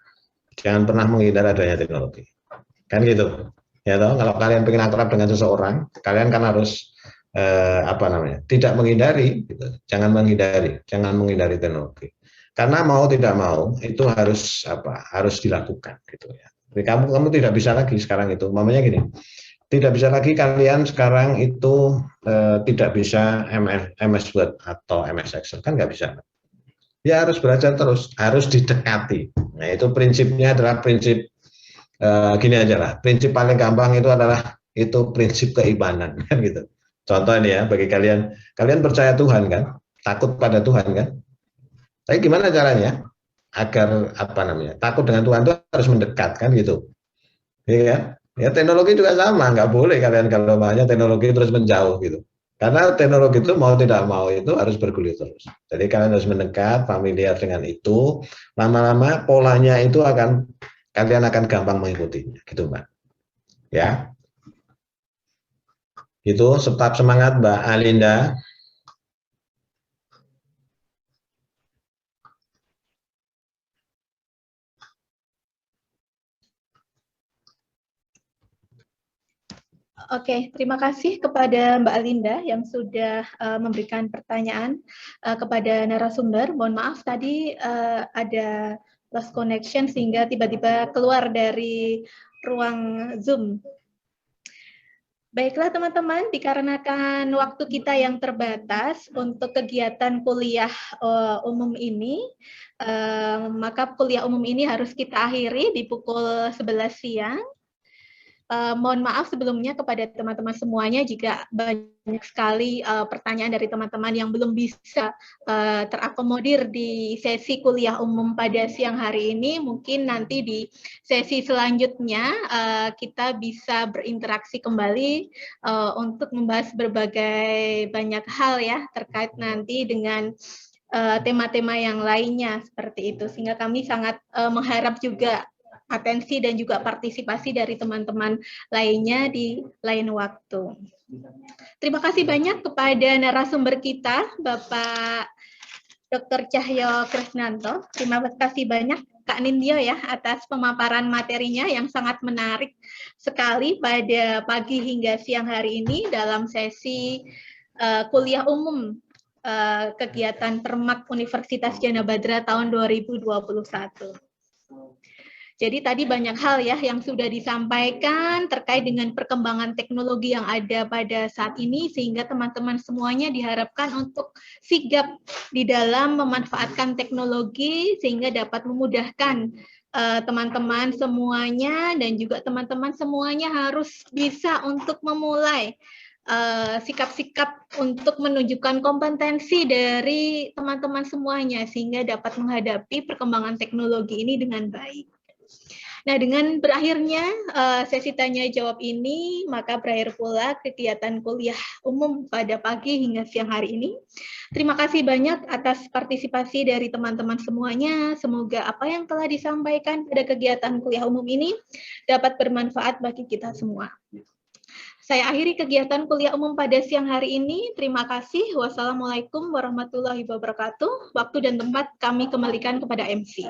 Jangan pernah menghindar adanya teknologi. Kan gitu. Ya toh, kalau kalian pengen akrab dengan seseorang, kalian kan harus tidak menghindari, gitu. Jangan menghindari teknologi. Karena mau tidak mau itu harus dilakukan gitu ya. Jadi kamu tidak bisa lagi sekarang itu. Mamanya gini, tidak bisa lagi kalian sekarang itu tidak bisa MS Word atau MS Excel, kan nggak bisa. Ya harus belajar terus, harus didekati. Nah itu prinsipnya adalah prinsip gini aja lah. Prinsip paling gampang itu adalah prinsip keimanan kan gitu. Contoh ini ya bagi kalian percaya Tuhan kan, takut pada Tuhan kan. Tapi gimana caranya agar takut dengan Tuhan itu harus mendekat kan gitu, ya kan? Ya teknologi juga sama, nggak boleh kalian kalau maunya teknologi terus menjauh gitu. Karena teknologi itu mau tidak mau itu harus bergulir terus. Jadi kalian harus mendekat, familiar dengan itu. Lama-lama polanya itu kalian akan gampang mengikutinya, gitu Mbak. Ya, itu tetap semangat Mbak Alinda. Oke, terima kasih kepada Mbak Alinda yang sudah memberikan pertanyaan kepada narasumber. Mohon maaf tadi ada lost connection sehingga tiba-tiba keluar dari ruang Zoom. Baiklah teman-teman, dikarenakan waktu kita yang terbatas untuk kegiatan kuliah umum ini, maka kuliah umum ini harus kita akhiri di pukul 11 siang. Mohon maaf sebelumnya kepada teman-teman semuanya jika banyak sekali pertanyaan dari teman-teman yang belum bisa terakomodir di sesi kuliah umum pada siang hari ini. Mungkin nanti di sesi selanjutnya kita bisa berinteraksi kembali untuk membahas berbagai banyak hal ya terkait nanti dengan tema-tema yang lainnya seperti itu. Sehingga kami sangat mengharap juga atensi dan juga partisipasi dari teman-teman lainnya di lain waktu. Terima kasih banyak kepada narasumber kita, Bapak Dr. Cahyo Krisnanto. Terima kasih banyak Kak Nindyo ya atas pemaparan materinya yang sangat menarik sekali pada pagi hingga siang hari ini dalam sesi kuliah umum kegiatan Permak Universitas Djana Badra tahun 2021. Jadi tadi banyak hal ya yang sudah disampaikan terkait dengan perkembangan teknologi yang ada pada saat ini sehingga teman-teman semuanya diharapkan untuk sigap di dalam memanfaatkan teknologi sehingga dapat memudahkan teman-teman semuanya dan juga teman-teman semuanya harus bisa untuk memulai sikap-sikap untuk menunjukkan kompetensi dari teman-teman semuanya sehingga dapat menghadapi perkembangan teknologi ini dengan baik. Nah, dengan berakhirnya sesi tanya jawab ini, maka berakhir pula kegiatan kuliah umum pada pagi hingga siang hari ini. Terima kasih banyak atas partisipasi dari teman-teman semuanya. Semoga apa yang telah disampaikan pada kegiatan kuliah umum ini dapat bermanfaat bagi kita semua. Saya akhiri kegiatan kuliah umum pada siang hari ini. Terima kasih. Wassalamualaikum warahmatullahi wabarakatuh. Waktu dan tempat kami kembalikan kepada MC.